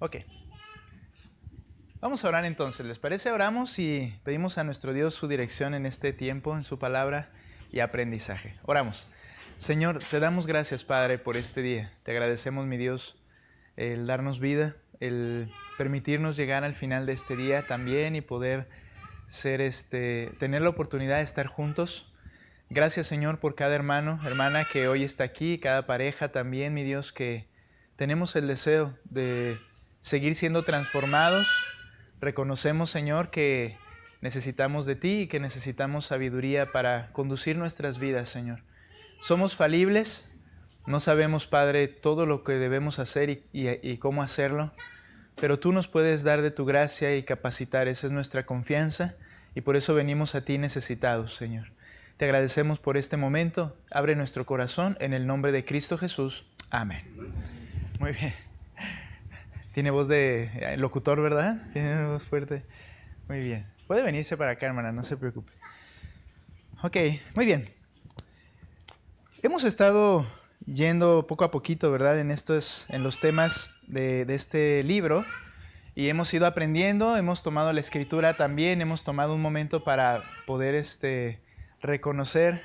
Ok. Vamos a orar entonces, ¿les parece? Oramos y pedimos a nuestro Dios su dirección en este tiempo, en su palabra y aprendizaje. Oramos. Señor, te damos gracias, Padre, por este día. Te agradecemos, mi Dios, el darnos vida, el permitirnos llegar al final de este día también y poder tener la oportunidad de estar juntos. Gracias, Señor, por cada hermano, hermana que hoy está aquí, cada pareja también, mi Dios, que tenemos el deseo de seguir siendo transformados. Reconocemos, Señor, que necesitamos de ti y que necesitamos sabiduría para conducir nuestras vidas, Señor. Somos falibles, no sabemos, Padre, todo lo que debemos hacer y cómo hacerlo, pero tú nos puedes dar de tu gracia y capacitar. Esa es nuestra confianza y por eso venimos a ti necesitados, Señor. Te agradecemos por este momento. Abre nuestro corazón en el nombre de Cristo Jesús. Amén. Muy bien. Tiene voz de locutor, ¿verdad? Tiene voz fuerte. Muy bien. Puede venirse para acá, hermana, no se preocupe. Ok, muy bien. Hemos estado yendo poco a poquito, ¿verdad? En los temas de este libro. Y hemos ido aprendiendo, hemos tomado la escritura también, hemos tomado un momento para poder reconocer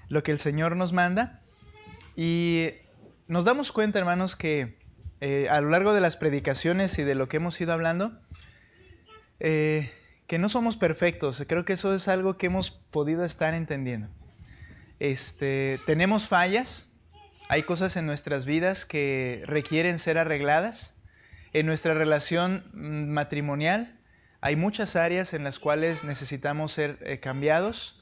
lo que el Señor nos manda. Y nos damos cuenta, hermanos, que a lo largo de las predicaciones y de lo que hemos ido hablando, que no somos perfectos. Creo que eso es algo que hemos podido estar entendiendo. Tenemos fallas, hay cosas en nuestras vidas que requieren ser arregladas. En nuestra relación matrimonial hay muchas áreas en las cuales necesitamos ser cambiados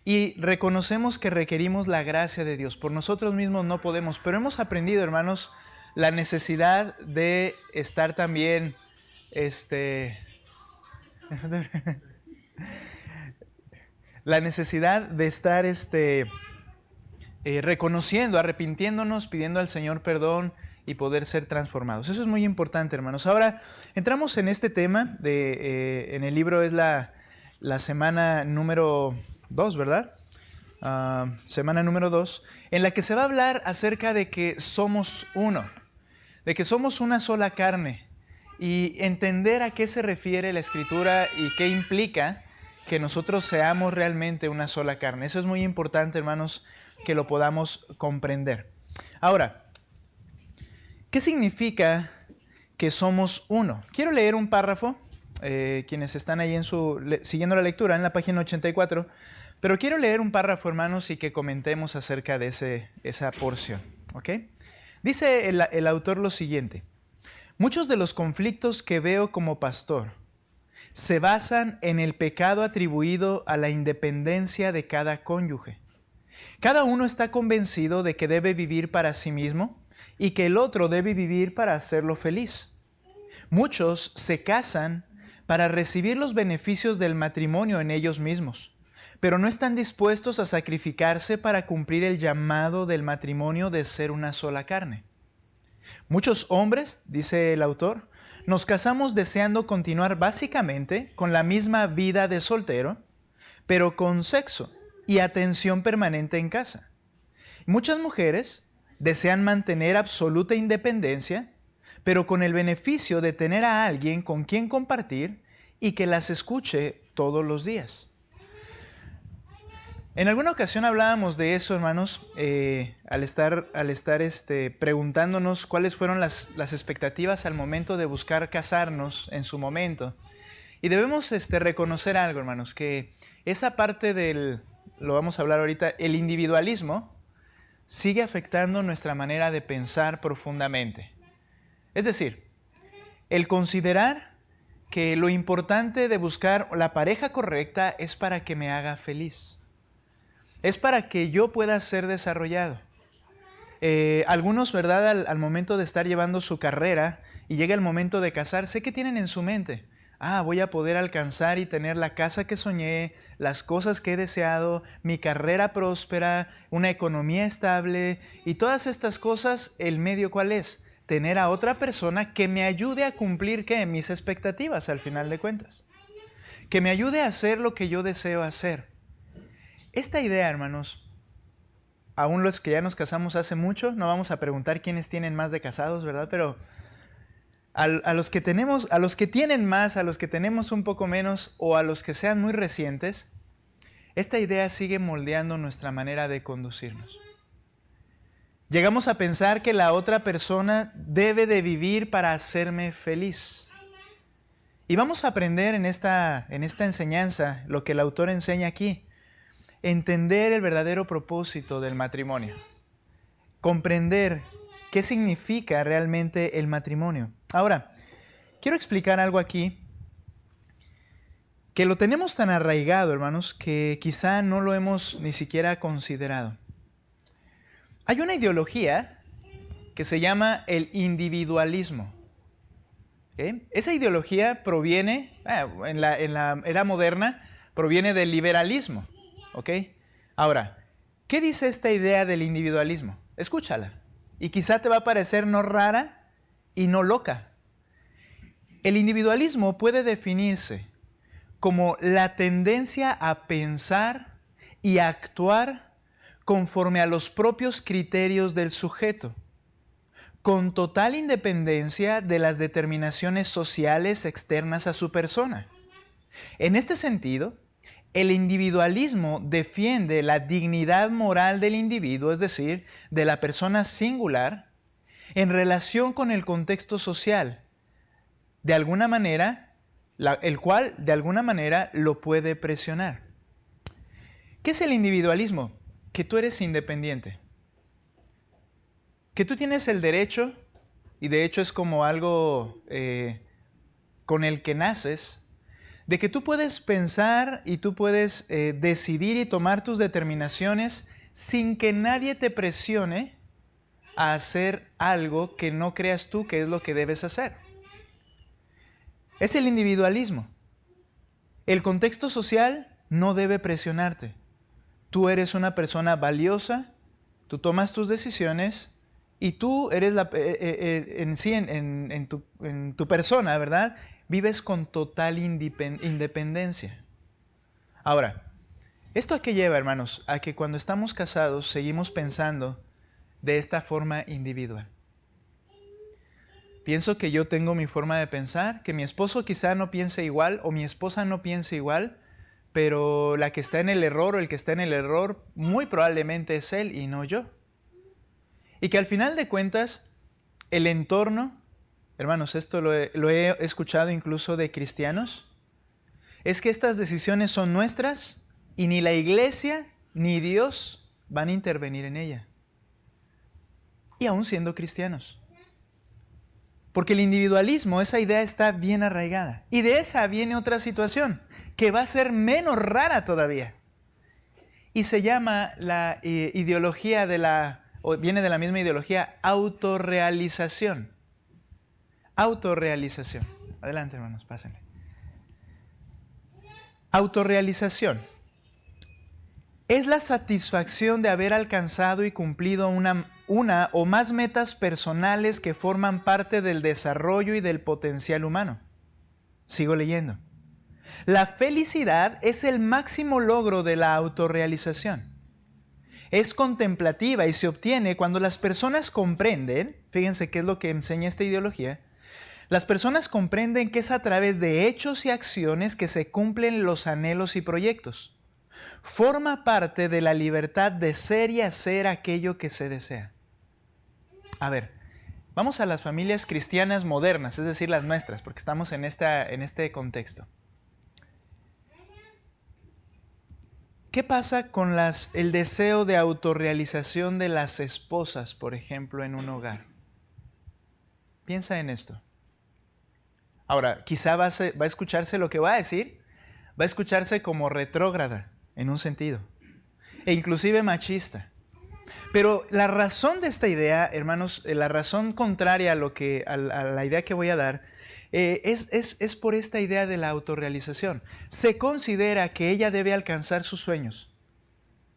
y reconocemos que requerimos la gracia de Dios. Por nosotros mismos no podemos, pero hemos aprendido, hermanos, la necesidad de estar también la necesidad de estar reconociendo, arrepintiéndonos, pidiendo al Señor perdón y poder ser transformados. Eso es muy importante, hermanos. Ahora, entramos en este tema, en el libro es la semana número 2, ¿verdad? Semana número 2, en la que se va a hablar acerca de que somos uno, de que somos una sola carne, y entender a qué se refiere la Escritura y qué implica que nosotros seamos realmente una sola carne. Eso es muy importante, hermanos, que lo podamos comprender. Ahora, ¿qué significa que somos uno? Quiero leer un párrafo, quienes están ahí siguiendo la lectura en la página 84, pero quiero leer un párrafo, hermanos, y que comentemos acerca de esa porción. ¿Ok? Dice el autor lo siguiente: muchos de los conflictos que veo como pastor se basan en el pecado atribuido a la independencia de cada cónyuge. Cada uno está convencido de que debe vivir para sí mismo y que el otro debe vivir para hacerlo feliz. Muchos se casan para recibir los beneficios del matrimonio en ellos mismos, pero no están dispuestos a sacrificarse para cumplir el llamado del matrimonio de ser una sola carne. Muchos hombres, dice el autor, nos casamos deseando continuar básicamente con la misma vida de soltero, pero con sexo y atención permanente en casa. Muchas mujeres desean mantener absoluta independencia, pero con el beneficio de tener a alguien con quien compartir y que las escuche todos los días. En alguna ocasión hablábamos de eso, hermanos, al estar preguntándonos cuáles fueron las expectativas al momento de buscar casarnos en su momento. Y debemos reconocer algo, hermanos, que esa parte lo vamos a hablar ahorita, el individualismo sigue afectando nuestra manera de pensar profundamente. Es decir, el considerar que lo importante de buscar la pareja correcta es para que me haga feliz. Es para que yo pueda ser desarrollado. Algunos, ¿verdad? Al momento de estar llevando su carrera y llega el momento de casarse, ¿qué tienen en su mente? Voy a poder alcanzar y tener la casa que soñé, las cosas que he deseado, mi carrera próspera, una economía estable y todas estas cosas. ¿El medio cuál es? Tener a otra persona que me ayude a cumplir, ¿qué? Mis expectativas al final de cuentas. Que me ayude a hacer lo que yo deseo hacer. Esta idea, hermanos, aún los que ya nos casamos hace mucho, no vamos a preguntar quiénes tienen más de casados, ¿verdad? Pero a los que tenemos, a los que tienen más, a los que tenemos un poco menos o a los que sean muy recientes, esta idea sigue moldeando nuestra manera de conducirnos. Llegamos a pensar que la otra persona debe de vivir para hacerme feliz. Y vamos a aprender en esta enseñanza lo que el autor enseña aquí. Entender el verdadero propósito del matrimonio. Comprender qué significa realmente el matrimonio. Ahora, quiero explicar algo aquí que lo tenemos tan arraigado, hermanos, que quizá no lo hemos ni siquiera considerado. Hay una ideología que se llama el individualismo. ¿Okay? Esa ideología proviene, en la era moderna, proviene del liberalismo. ¿Okay? Ahora, ¿qué dice esta idea del individualismo? Escúchala. Y quizá te va a parecer no rara y no loca. El individualismo puede definirse como la tendencia a pensar y a actuar conforme a los propios criterios del sujeto, con total independencia de las determinaciones sociales externas a su persona. En este sentido, el individualismo defiende la dignidad moral del individuo, es decir, de la persona singular, en relación con el contexto social, de alguna manera, el cual de alguna manera lo puede presionar. ¿Qué es el individualismo? Que tú eres independiente. Que tú tienes el derecho, y de hecho es como algo con el que naces, de que tú puedes pensar y tú puedes decidir y tomar tus determinaciones sin que nadie te presione a hacer algo que no creas tú que es lo que debes hacer. Es el individualismo. El contexto social no debe presionarte. Tú eres una persona valiosa, tú tomas tus decisiones y tú eres en tu persona, ¿verdad? Vives con total independencia. Ahora, ¿esto a qué lleva, hermanos? A que cuando estamos casados seguimos pensando de esta forma individual. Pienso que yo tengo mi forma de pensar, que mi esposo quizá no piense igual o mi esposa no piense igual, pero la que está en el error o el que está en el error muy probablemente es él y no yo. Y que al final de cuentas, el entorno, hermanos, esto lo he escuchado incluso de cristianos, es que estas decisiones son nuestras y ni la iglesia ni Dios van a intervenir en ella. Y aún siendo cristianos. Porque el individualismo, esa idea está bien arraigada. Y de esa viene otra situación, que va a ser menos rara todavía. Y se llama la ideología viene de la misma ideología, autorrealización. Autorrealización. Adelante, hermanos, pásenle. Autorrealización. Es la satisfacción de haber alcanzado y cumplido una o más metas personales que forman parte del desarrollo y del potencial humano. Sigo leyendo. La felicidad es el máximo logro de la autorrealización. Es contemplativa y se obtiene cuando las personas comprenden, fíjense qué es lo que enseña esta ideología, las personas comprenden que es a través de hechos y acciones que se cumplen los anhelos y proyectos. Forma parte de la libertad de ser y hacer aquello que se desea. A ver, vamos a las familias cristianas modernas, es decir, las nuestras, porque estamos en este contexto. ¿Qué pasa con el deseo de autorrealización de las esposas, por ejemplo, en un hogar? Piensa en esto. Ahora, quizá va a escucharse lo que va a decir, va a escucharse como retrógrada, en un sentido, e inclusive machista. Pero la razón de esta idea, hermanos, la razón contraria a la idea que voy a dar, es por esta idea de la autorrealización. Se considera que ella debe alcanzar sus sueños.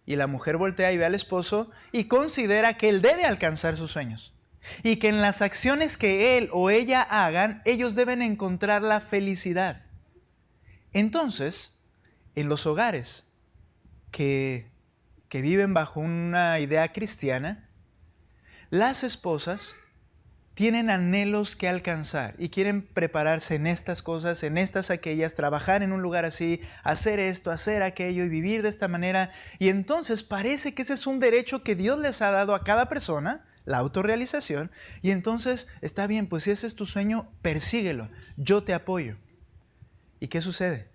Y la mujer voltea y ve al esposo y considera que él debe alcanzar sus sueños. Y que en las acciones que él o ella hagan, ellos deben encontrar la felicidad. Entonces, en los hogares que viven bajo una idea cristiana, las esposas tienen anhelos que alcanzar y quieren prepararse en estas cosas, en estas, aquellas, trabajar en un lugar así, hacer esto, hacer aquello y vivir de esta manera. Y entonces parece que ese es un derecho que Dios les ha dado a cada persona, la autorrealización. Y entonces está bien, pues si ese es tu sueño, persíguelo, yo te apoyo. ¿Y qué sucede?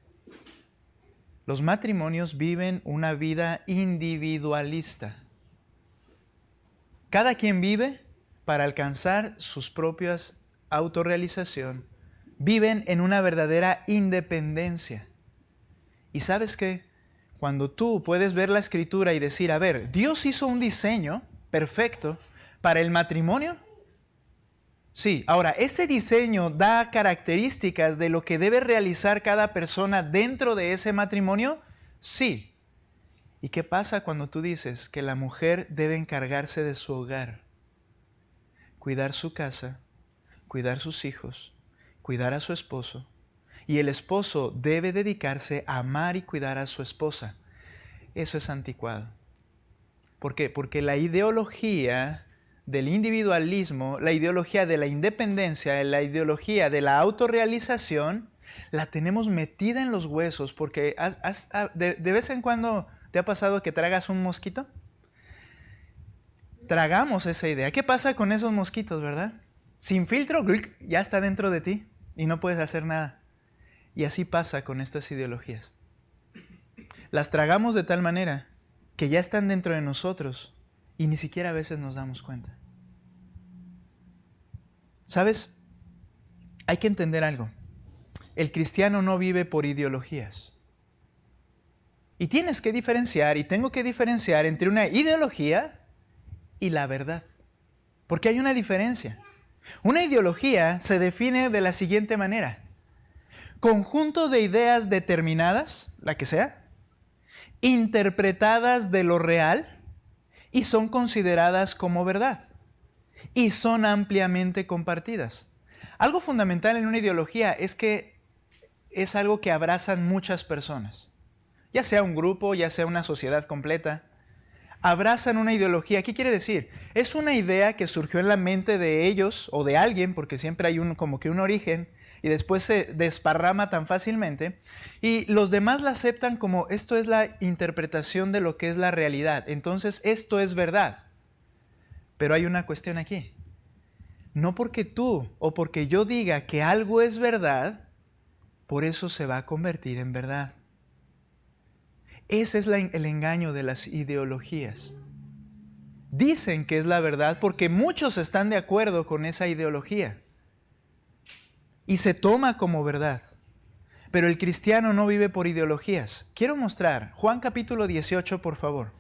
Los matrimonios viven una vida individualista. Cada quien vive para alcanzar sus propias autorrealización. Viven en una verdadera independencia. ¿Y sabes qué? Cuando tú puedes ver la Escritura y decir, a ver, Dios hizo un diseño perfecto para el matrimonio. Sí, ahora, ese diseño da características de lo que debe realizar cada persona dentro de ese matrimonio. Sí. ¿Y qué pasa cuando tú dices que la mujer debe encargarse de su hogar? Cuidar su casa, cuidar sus hijos, cuidar a su esposo. Y el esposo debe dedicarse a amar y cuidar a su esposa. Eso es anticuado. ¿Por qué? Porque la ideología del individualismo, la ideología de la independencia, la ideología de la autorrealización, la tenemos metida en los huesos porque de vez en cuando ¿te ha pasado que tragas un mosquito? Tragamos esa idea. ¿Qué pasa con esos mosquitos, verdad? Sin filtro, ya está dentro de ti y no puedes hacer nada. Y así pasa con estas ideologías. Las tragamos de tal manera que ya están dentro de nosotros y ni siquiera a veces nos damos cuenta. ¿Sabes? Hay que entender algo. El cristiano no vive por ideologías. Y tienes que diferenciar, y tengo que diferenciar entre una ideología y la verdad. Porque hay una diferencia. Una ideología se define de la siguiente manera: conjunto de ideas determinadas, la que sea, interpretadas de lo real y son consideradas como verdad y son ampliamente compartidas. Algo fundamental en una ideología es que es algo que abrazan muchas personas, ya sea un grupo, ya sea una sociedad completa. Abrazan una ideología. ¿Qué quiere decir? Es una idea que surgió en la mente de ellos o de alguien, porque siempre hay como que un origen, y después se desparrama tan fácilmente, y los demás la aceptan como esto es la interpretación de lo que es la realidad. Entonces esto es verdad. Pero hay una cuestión aquí. No porque tú o porque yo diga que algo es verdad, por eso se va a convertir en verdad. Ese es el engaño de las ideologías. Dicen que es la verdad porque muchos están de acuerdo con esa ideología y se toma como verdad. Pero el cristiano no vive por ideologías. Quiero mostrar Juan capítulo 18, por favor.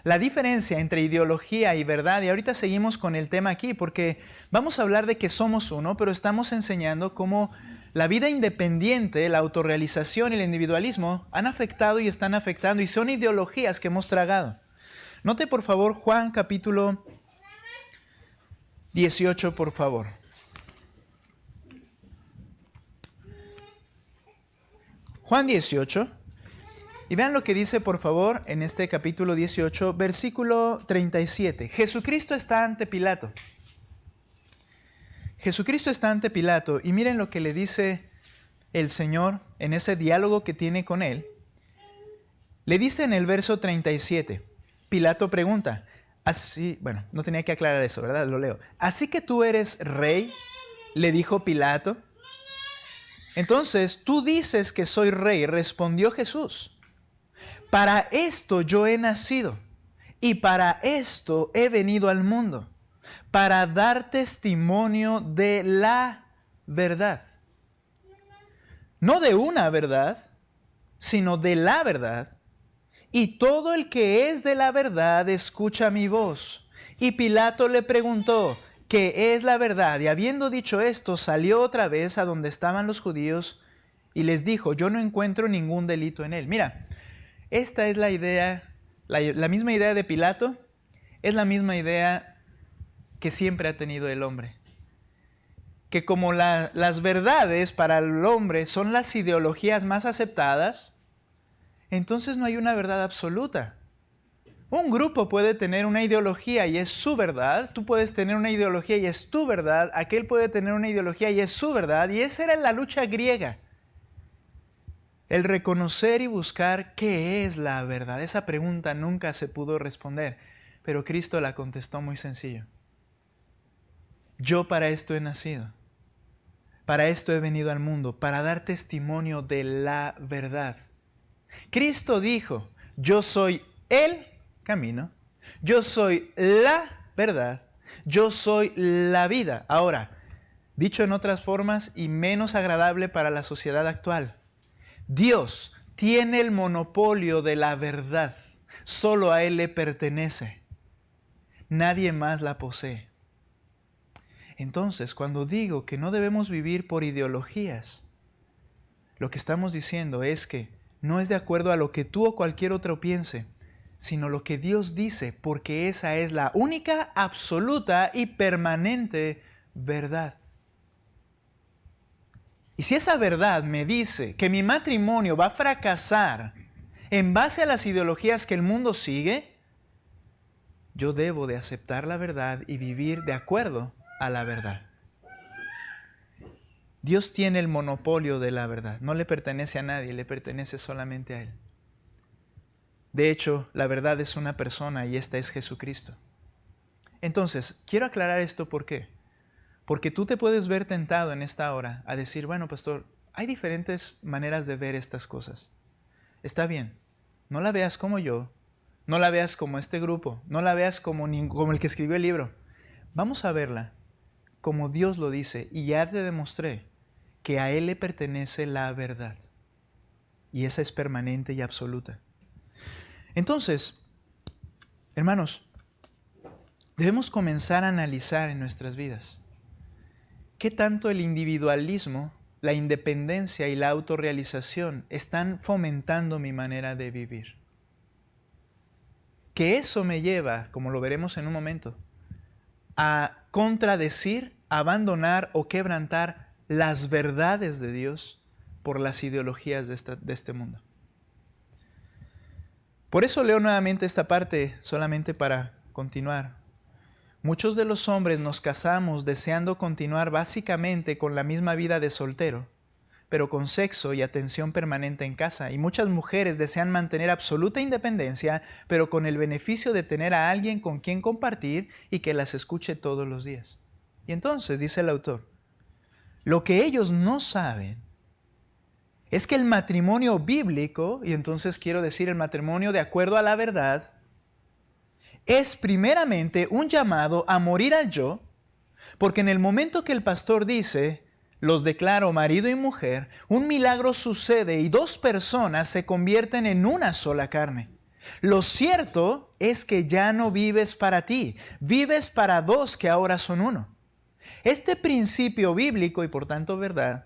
La diferencia entre ideología y verdad, y ahorita seguimos con el tema aquí porque vamos a hablar de que somos uno, pero estamos enseñando cómo la vida independiente, la autorrealización y el individualismo han afectado y están afectando y son ideologías que hemos tragado. Note por favor Juan capítulo 18, por favor. Juan 18. Y vean lo que dice por favor en este capítulo 18, versículo 37. Jesucristo está ante Pilato. Jesucristo está ante Pilato y miren lo que le dice el Señor en ese diálogo que tiene con él. Le dice en el verso 37, Pilato pregunta, no tenía que aclarar eso, ¿verdad? Lo leo. ¿Así que tú eres rey? Le dijo Pilato. Entonces, tú dices que soy rey, respondió Jesús. Para esto yo he nacido y para esto he venido al mundo, para dar testimonio de la verdad. No de una verdad, sino de la verdad. Y todo el que es de la verdad escucha mi voz. Y Pilato le preguntó, ¿qué es la verdad? Y habiendo dicho esto, salió otra vez a donde estaban los judíos y les dijo, yo no encuentro ningún delito en él. Mira, esta es la idea, la misma idea de Pilato, es la misma idea que siempre ha tenido el hombre. Que como las verdades para el hombre son las ideologías más aceptadas, entonces no hay una verdad absoluta. Un grupo puede tener una ideología y es su verdad. Tú puedes tener una ideología y es tu verdad. Aquel puede tener una ideología y es su verdad. Y esa era la lucha griega. El reconocer y buscar qué es la verdad. Esa pregunta nunca se pudo responder, pero Cristo la contestó muy sencillo. Yo para esto he nacido. Para esto he venido al mundo, para dar testimonio de la verdad. Cristo dijo, yo soy el camino, yo soy la verdad, yo soy la vida. Ahora, dicho en otras formas y menos agradable para la sociedad actual, Dios tiene el monopolio de la verdad. Solo a Él le pertenece. Nadie más la posee. Entonces, cuando digo que no debemos vivir por ideologías, lo que estamos diciendo es que no es de acuerdo a lo que tú o cualquier otro piense, sino lo que Dios dice, porque esa es la única, absoluta y permanente verdad. Y si esa verdad me dice que mi matrimonio va a fracasar en base a las ideologías que el mundo sigue, yo debo de aceptar la verdad y vivir de acuerdo a la verdad. Dios tiene el monopolio de la verdad. No le pertenece a nadie, le pertenece solamente a Él. De hecho, la verdad es una persona y esta es Jesucristo. Entonces, quiero aclarar esto ¿por qué? Porque tú te puedes ver tentado en esta hora a decir, bueno, pastor, hay diferentes maneras de ver estas cosas. Está bien, no la veas como yo, no la veas como este grupo, no la veas como el que escribió el libro. Vamos a verla como Dios lo dice y ya te demostré que a Él le pertenece la verdad. Y esa es permanente y absoluta. Entonces, hermanos, debemos comenzar a analizar en nuestras vidas qué tanto el individualismo, la independencia y la autorrealización están fomentando mi manera de vivir. Que eso me lleva, como lo veremos en un momento, a contradecir, abandonar o quebrantar las verdades de Dios por las ideologías de este mundo. Por eso leo nuevamente esta parte solamente para continuar. Muchos de los hombres nos casamos deseando continuar básicamente con la misma vida de soltero, pero con sexo y atención permanente en casa. Y muchas mujeres desean mantener absoluta independencia, pero con el beneficio de tener a alguien con quien compartir y que las escuche todos los días. Y entonces, dice el autor, lo que ellos no saben es que el matrimonio bíblico, y entonces quiero decir el matrimonio de acuerdo a la verdad, es primeramente un llamado a morir al yo, porque en el momento que el pastor dice, los declaro marido y mujer, un milagro sucede y dos personas se convierten en una sola carne. Lo cierto es que ya no vives para ti, vives para dos que ahora son uno. Este principio bíblico, y por tanto verdad,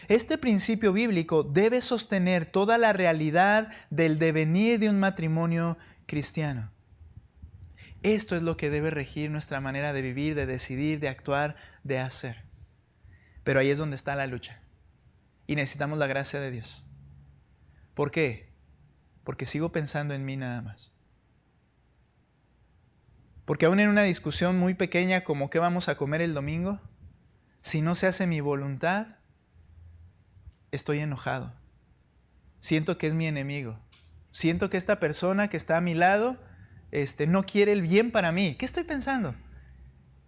este principio bíblico debe sostener toda la realidad del devenir de un matrimonio cristiano. Esto es lo que debe regir nuestra manera de vivir, de decidir, de actuar, de hacer. Pero ahí es donde está la lucha. Y necesitamos la gracia de Dios. ¿Por qué? Porque sigo pensando en mí nada más. Porque aún en una discusión muy pequeña como ¿qué vamos a comer el domingo? Si no se hace mi voluntad, estoy enojado. Siento que es mi enemigo. Siento que esta persona que está a mi lado no quiere el bien para mí. ¿Qué estoy pensando?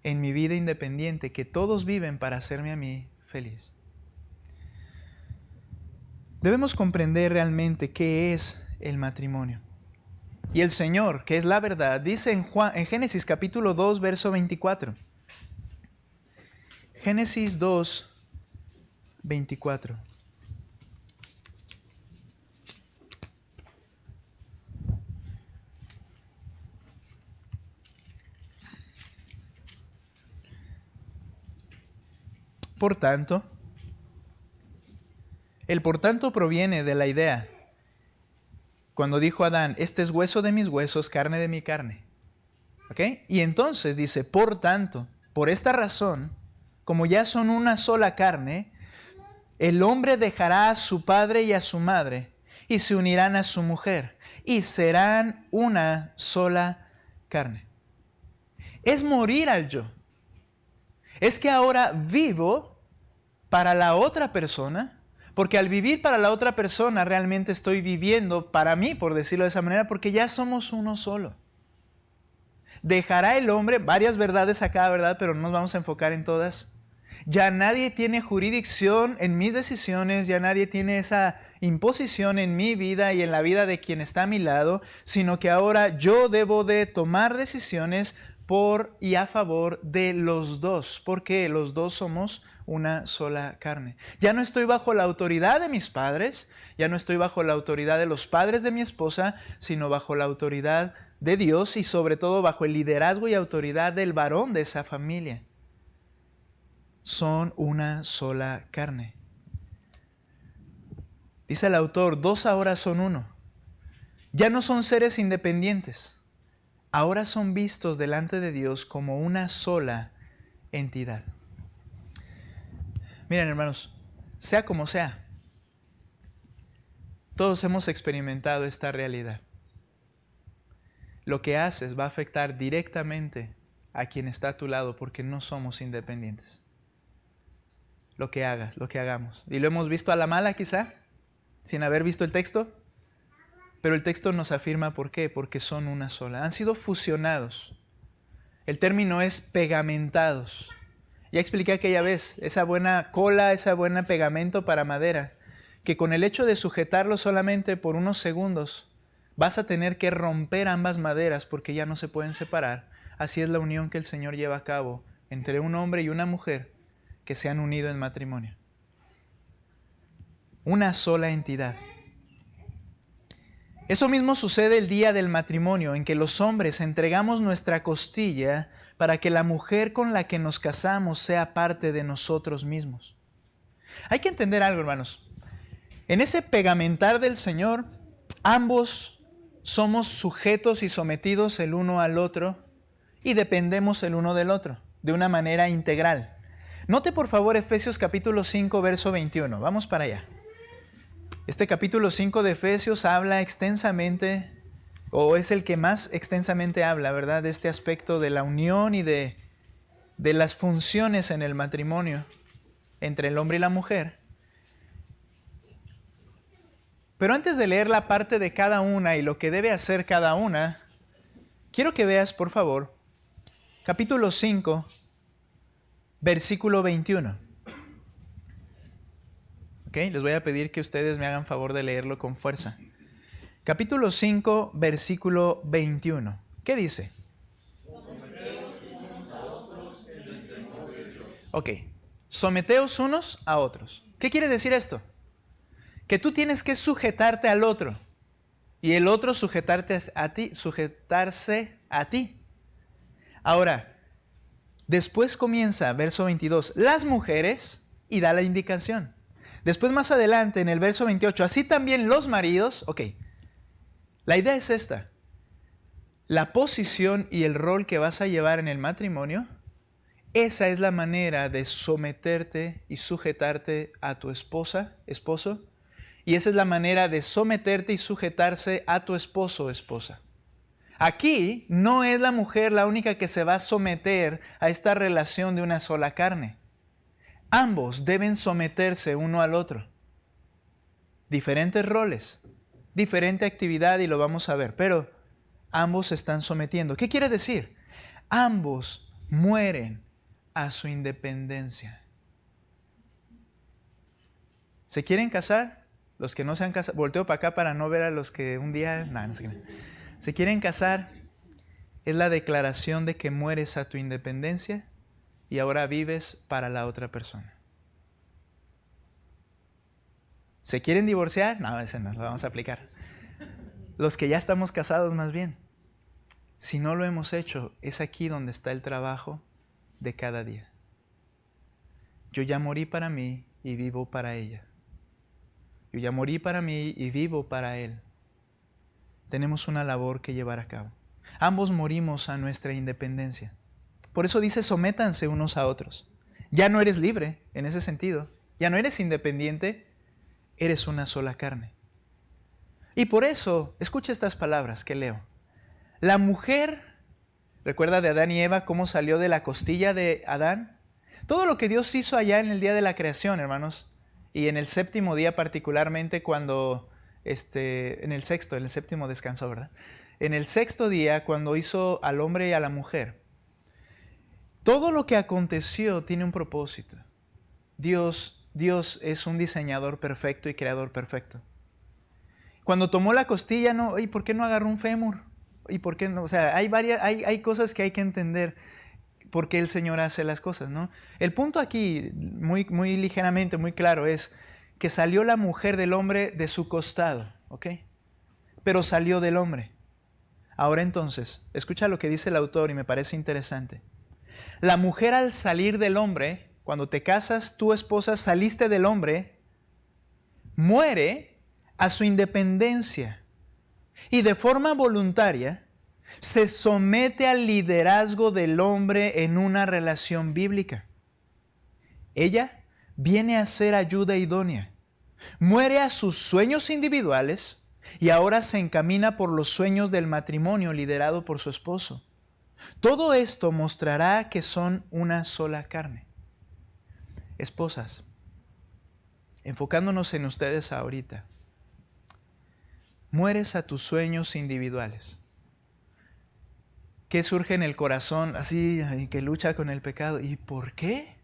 En mi vida independiente, que todos viven para hacerme a mí feliz. Debemos comprender realmente qué es el matrimonio. Y el Señor, que es la verdad, dice en Génesis capítulo 2, verso 24. Génesis 2, 24. Por tanto, el por tanto proviene de la idea, cuando dijo Adán, este es hueso de mis huesos, carne de mi carne. ¿Ok? Y entonces dice, por tanto, por esta razón, como ya son una sola carne, el hombre dejará a su padre y a su madre, y se unirán a su mujer, y serán una sola carne. Es morir al yo. Es que ahora vivo para la otra persona, porque al vivir para la otra persona realmente estoy viviendo para mí, por decirlo de esa manera, porque ya somos uno solo. Dejará el hombre, varias verdades acá, ¿verdad? Pero no nos vamos a enfocar en todas. Ya nadie tiene jurisdicción en mis decisiones, ya nadie tiene esa imposición en mi vida y en la vida de quien está a mi lado, sino que ahora yo debo de tomar decisiones por y a favor de los dos, porque los dos somos una sola carne. Ya no estoy bajo la autoridad de mis padres, ya no estoy bajo la autoridad de los padres de mi esposa, sino bajo la autoridad de Dios y sobre todo bajo el liderazgo y autoridad del varón de esa familia. Son una sola carne. Dice el autor, dos ahora son uno. Ya no son seres independientes. Ahora son vistos delante de Dios como una sola entidad. Miren, hermanos, sea como sea, todos hemos experimentado esta realidad. Lo que haces va a afectar directamente a quien está a tu lado porque no somos independientes. Lo que hagas, lo que hagamos. Y lo hemos visto a la mala quizá, sin haber visto el texto. Pero el texto nos afirma por qué, porque son una sola. Han sido fusionados. El término es pegamentados. Ya expliqué aquella vez, esa buena cola, ese buen pegamento para madera, que con el hecho de sujetarlo solamente por unos segundos, vas a tener que romper ambas maderas porque ya no se pueden separar. Así es la unión que el Señor lleva a cabo entre un hombre y una mujer que se han unido en matrimonio. Una sola entidad. Eso mismo sucede el día del matrimonio, en que los hombres entregamos nuestra costilla para que la mujer con la que nos casamos sea parte de nosotros mismos. Hay que entender algo, hermanos. En ese pegamentar del Señor, ambos somos sujetos y sometidos el uno al otro y dependemos el uno del otro de una manera integral. Note por favor Efesios capítulo 5, verso 21. Vamos para allá. Este capítulo 5 de Efesios habla extensamente, o es el que más extensamente habla, ¿verdad?, de este aspecto de la unión y de las funciones en el matrimonio entre el hombre y la mujer. Pero antes de leer la parte de cada una y lo que debe hacer cada una, quiero que veas, por favor, capítulo 5, versículo 21. Les voy a pedir que ustedes me hagan favor de leerlo con fuerza. Capítulo 5, versículo 21. ¿Qué dice? Someteos unos a otros. ¿Qué quiere decir esto? Que tú tienes que sujetarte al otro y el otro sujetarse a ti. Ahora, después comienza, verso 22, las mujeres, y da la indicación. Después más adelante en el verso 28, así también los maridos, la idea es esta, la posición y el rol que vas a llevar en el matrimonio, esa es la manera de someterte y sujetarte a tu esposa, esposo, y esa es la manera de someterte y sujetarse a tu esposo o esposa. Aquí no es la mujer la única que se va a someter a esta relación de una sola carne. Ambos deben someterse uno al otro. Diferentes roles, diferente actividad y lo vamos a ver, pero ambos se están sometiendo. ¿Qué quiere decir? Ambos mueren a su independencia. ¿Se quieren casar? Los que no se han casado, volteo para acá para no ver a los que un día... no se quieren. ¿Se quieren casar? Es la declaración de que mueres a tu independencia y ahora vives para la otra persona. ¿Se quieren divorciar? No, ese no lo vamos a aplicar. Los que ya estamos casados más bien. Si no lo hemos hecho, es aquí donde está el trabajo de cada día. Yo ya morí para mí y vivo para ella. Yo ya morí para mí y vivo para él. Tenemos una labor que llevar a cabo. Ambos morimos a nuestra independencia. Por eso dice, sométanse unos a otros. Ya no eres libre en ese sentido. Ya no eres independiente, eres una sola carne. Y por eso, escucha estas palabras que leo. La mujer, recuerda de Adán y Eva cómo salió de la costilla de Adán. Todo lo que Dios hizo allá en el día de la creación, hermanos, y en el séptimo día particularmente cuando, en el séptimo descansó, ¿verdad? En el sexto día cuando hizo al hombre y a la mujer. Todo lo que aconteció tiene un propósito. Dios es un diseñador perfecto y creador perfecto. Cuando tomó la costilla, no, ¿y por qué no agarró un fémur? ¿Y por qué no? O sea, hay cosas que hay que entender por qué el Señor hace las cosas, ¿no? El punto aquí, muy ligeramente, muy claro, es que salió la mujer del hombre de su costado, ¿ok? Pero salió del hombre. Ahora entonces, escucha lo que dice el autor y me parece interesante. La mujer al salir del hombre, cuando te casas, tu esposa saliste del hombre, muere a su independencia y de forma voluntaria se somete al liderazgo del hombre en una relación bíblica. Ella viene a ser ayuda idónea, muere a sus sueños individuales y ahora se encamina por los sueños del matrimonio liderado por su esposo. Todo esto mostrará que son una sola carne. Esposas, enfocándonos en ustedes ahorita, mueres a tus sueños individuales. ¿Qué surge en el corazón así, que lucha con el pecado? ¿Y por qué?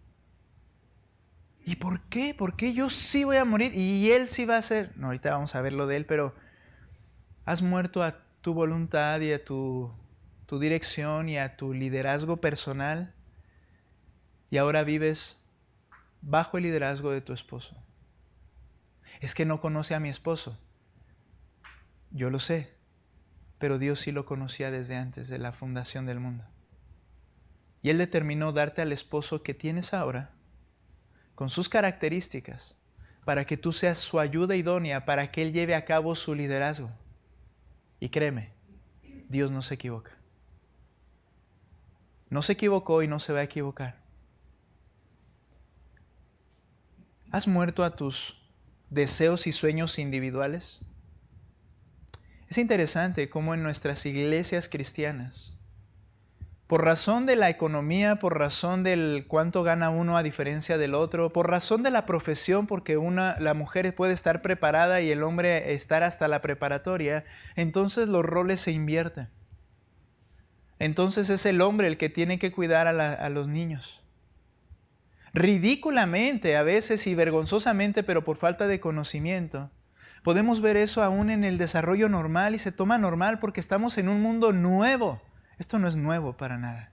¿Y por qué? ¿Por qué yo sí voy a morir y él sí va a ser? No, ahorita vamos a ver lo de él, pero has muerto a tu voluntad y a tu dirección y a tu liderazgo personal y ahora vives bajo el liderazgo de tu esposo. Es que no conoce a mi esposo. Yo lo sé, pero Dios sí lo conocía desde antes de la fundación del mundo. Y Él determinó darte al esposo que tienes ahora, con sus características, para que tú seas su ayuda idónea, para que Él lleve a cabo su liderazgo. Y créeme, Dios no se equivoca. No se equivocó y no se va a equivocar. ¿Has muerto a tus deseos y sueños individuales? Es interesante cómo en nuestras iglesias cristianas, por razón de la economía, por razón del cuánto gana uno a diferencia del otro, por razón de la profesión, porque la mujer puede estar preparada y el hombre estar hasta la preparatoria, entonces los roles se invierten. Entonces es el hombre el que tiene que cuidar a los niños. Ridículamente a veces y vergonzosamente, pero por falta de conocimiento, podemos ver eso aún en el desarrollo normal y se toma normal porque estamos en un mundo nuevo. Esto no es nuevo para nada.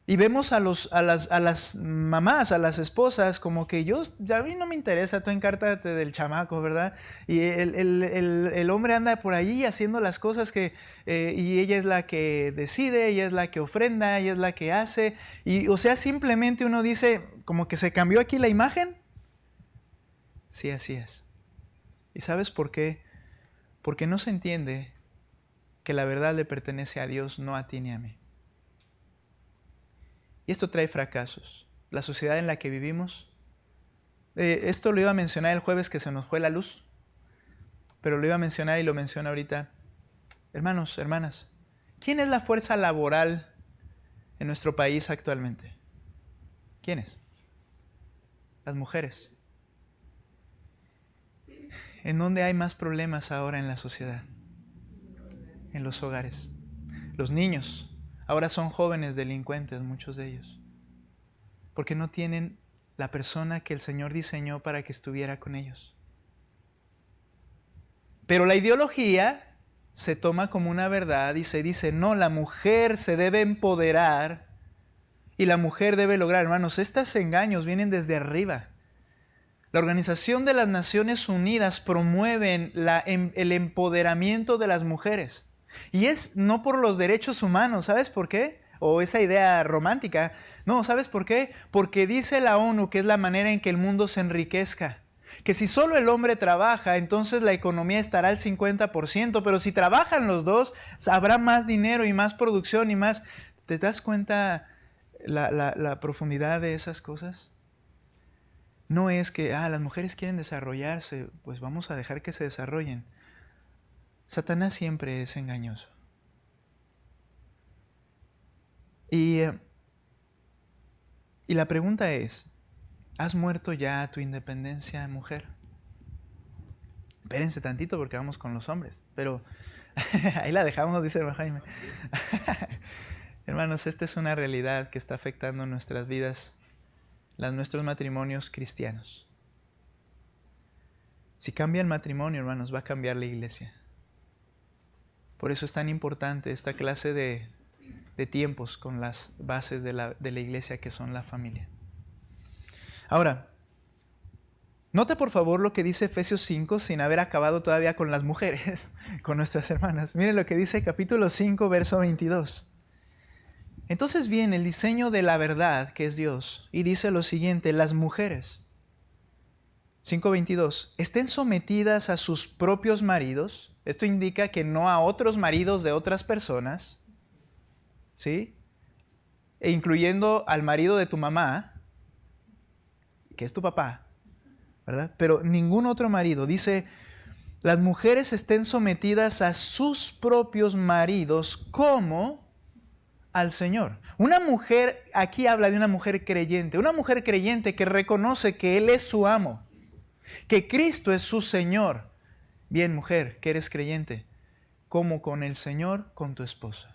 Y vemos a las mamás, a las esposas, como que a mí no me interesa, tú encártate del chamaco, ¿verdad? Y el hombre anda por allí haciendo las cosas y ella es la que decide, ella es la que ofrenda, ella es la que hace. Y o sea, simplemente uno dice, como que se cambió aquí la imagen. Sí, así es. ¿Y sabes por qué? Porque no se entiende que la verdad le pertenece a Dios, no a ti ni a mí. Y esto trae fracasos. La sociedad en la que vivimos, esto lo iba a mencionar el jueves que se nos fue la luz, pero lo iba a mencionar y lo menciono ahorita. Hermanos, hermanas, ¿quién es la fuerza laboral en nuestro país actualmente? ¿Quiénes? Las mujeres. ¿En dónde hay más problemas ahora en la sociedad? En los hogares. Los niños ahora son jóvenes delincuentes, muchos de ellos, porque no tienen la persona que el Señor diseñó para que estuviera con ellos. Pero la ideología se toma como una verdad y se dice, no, la mujer se debe empoderar y la mujer debe lograr. Hermanos, estos engaños vienen desde arriba. La Organización de las Naciones Unidas promueven el empoderamiento de las mujeres. Y es no por los derechos humanos, ¿sabes por qué? O esa idea romántica. No, ¿sabes por qué? Porque dice la ONU que es la manera en que el mundo se enriquezca. Que si solo el hombre trabaja, entonces la economía estará al 50%, pero si trabajan los dos, habrá más dinero y más producción y más... ¿Te das cuenta la profundidad de esas cosas? No es que, las mujeres quieren desarrollarse, pues vamos a dejar que se desarrollen. Satanás siempre es engañoso. Y la pregunta es, ¿has muerto ya tu independencia, mujer? Espérense tantito porque vamos con los hombres, pero ahí la dejamos, dice hermano Jaime. Hermanos, esta es una realidad que está afectando nuestras vidas, nuestros matrimonios cristianos. Si cambia el matrimonio, hermanos, va a cambiar la iglesia. Por eso es tan importante esta clase de tiempos con las bases de la iglesia que son la familia. Ahora, nota por favor lo que dice Efesios 5 sin haber acabado todavía con las mujeres, con nuestras hermanas. Miren lo que dice capítulo 5, verso 22. Entonces viene el diseño de la verdad, que es Dios, y dice lo siguiente: las mujeres, 5:22, estén sometidas a sus propios maridos. Esto indica que no a otros maridos de otras personas, ¿sí? E incluyendo al marido de tu mamá, que es tu papá, ¿verdad? Pero ningún otro marido. Dice, las mujeres estén sometidas a sus propios maridos como al Señor. Una mujer, aquí habla de una mujer creyente que reconoce que Él es su amo, que Cristo es su Señor. Bien, mujer, que eres creyente, como con el Señor, con tu esposo.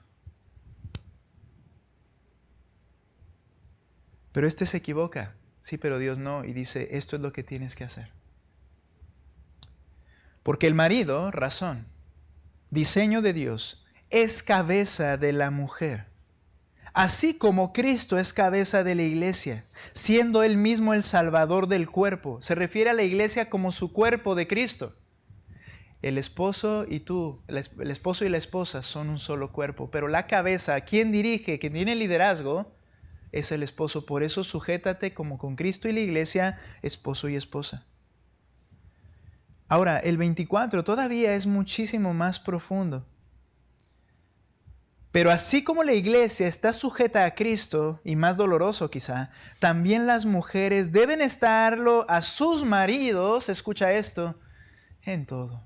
Pero se equivoca. Sí, pero Dios no. Y dice, esto es lo que tienes que hacer. Porque el marido, razón, diseño de Dios, es cabeza de la mujer. Así como Cristo es cabeza de la iglesia, siendo Él mismo el Salvador del cuerpo. Se refiere a la iglesia como su cuerpo de Cristo. El esposo y el esposo y la esposa son un solo cuerpo, pero la cabeza, quien dirige, quien tiene liderazgo, es el esposo. Por eso sujétate como con Cristo y la iglesia, esposo y esposa. Ahora, el 24 todavía es muchísimo más profundo. Pero así como la iglesia está sujeta a Cristo, y más doloroso quizá, también las mujeres deben estarlo a sus maridos, escucha esto, en todo.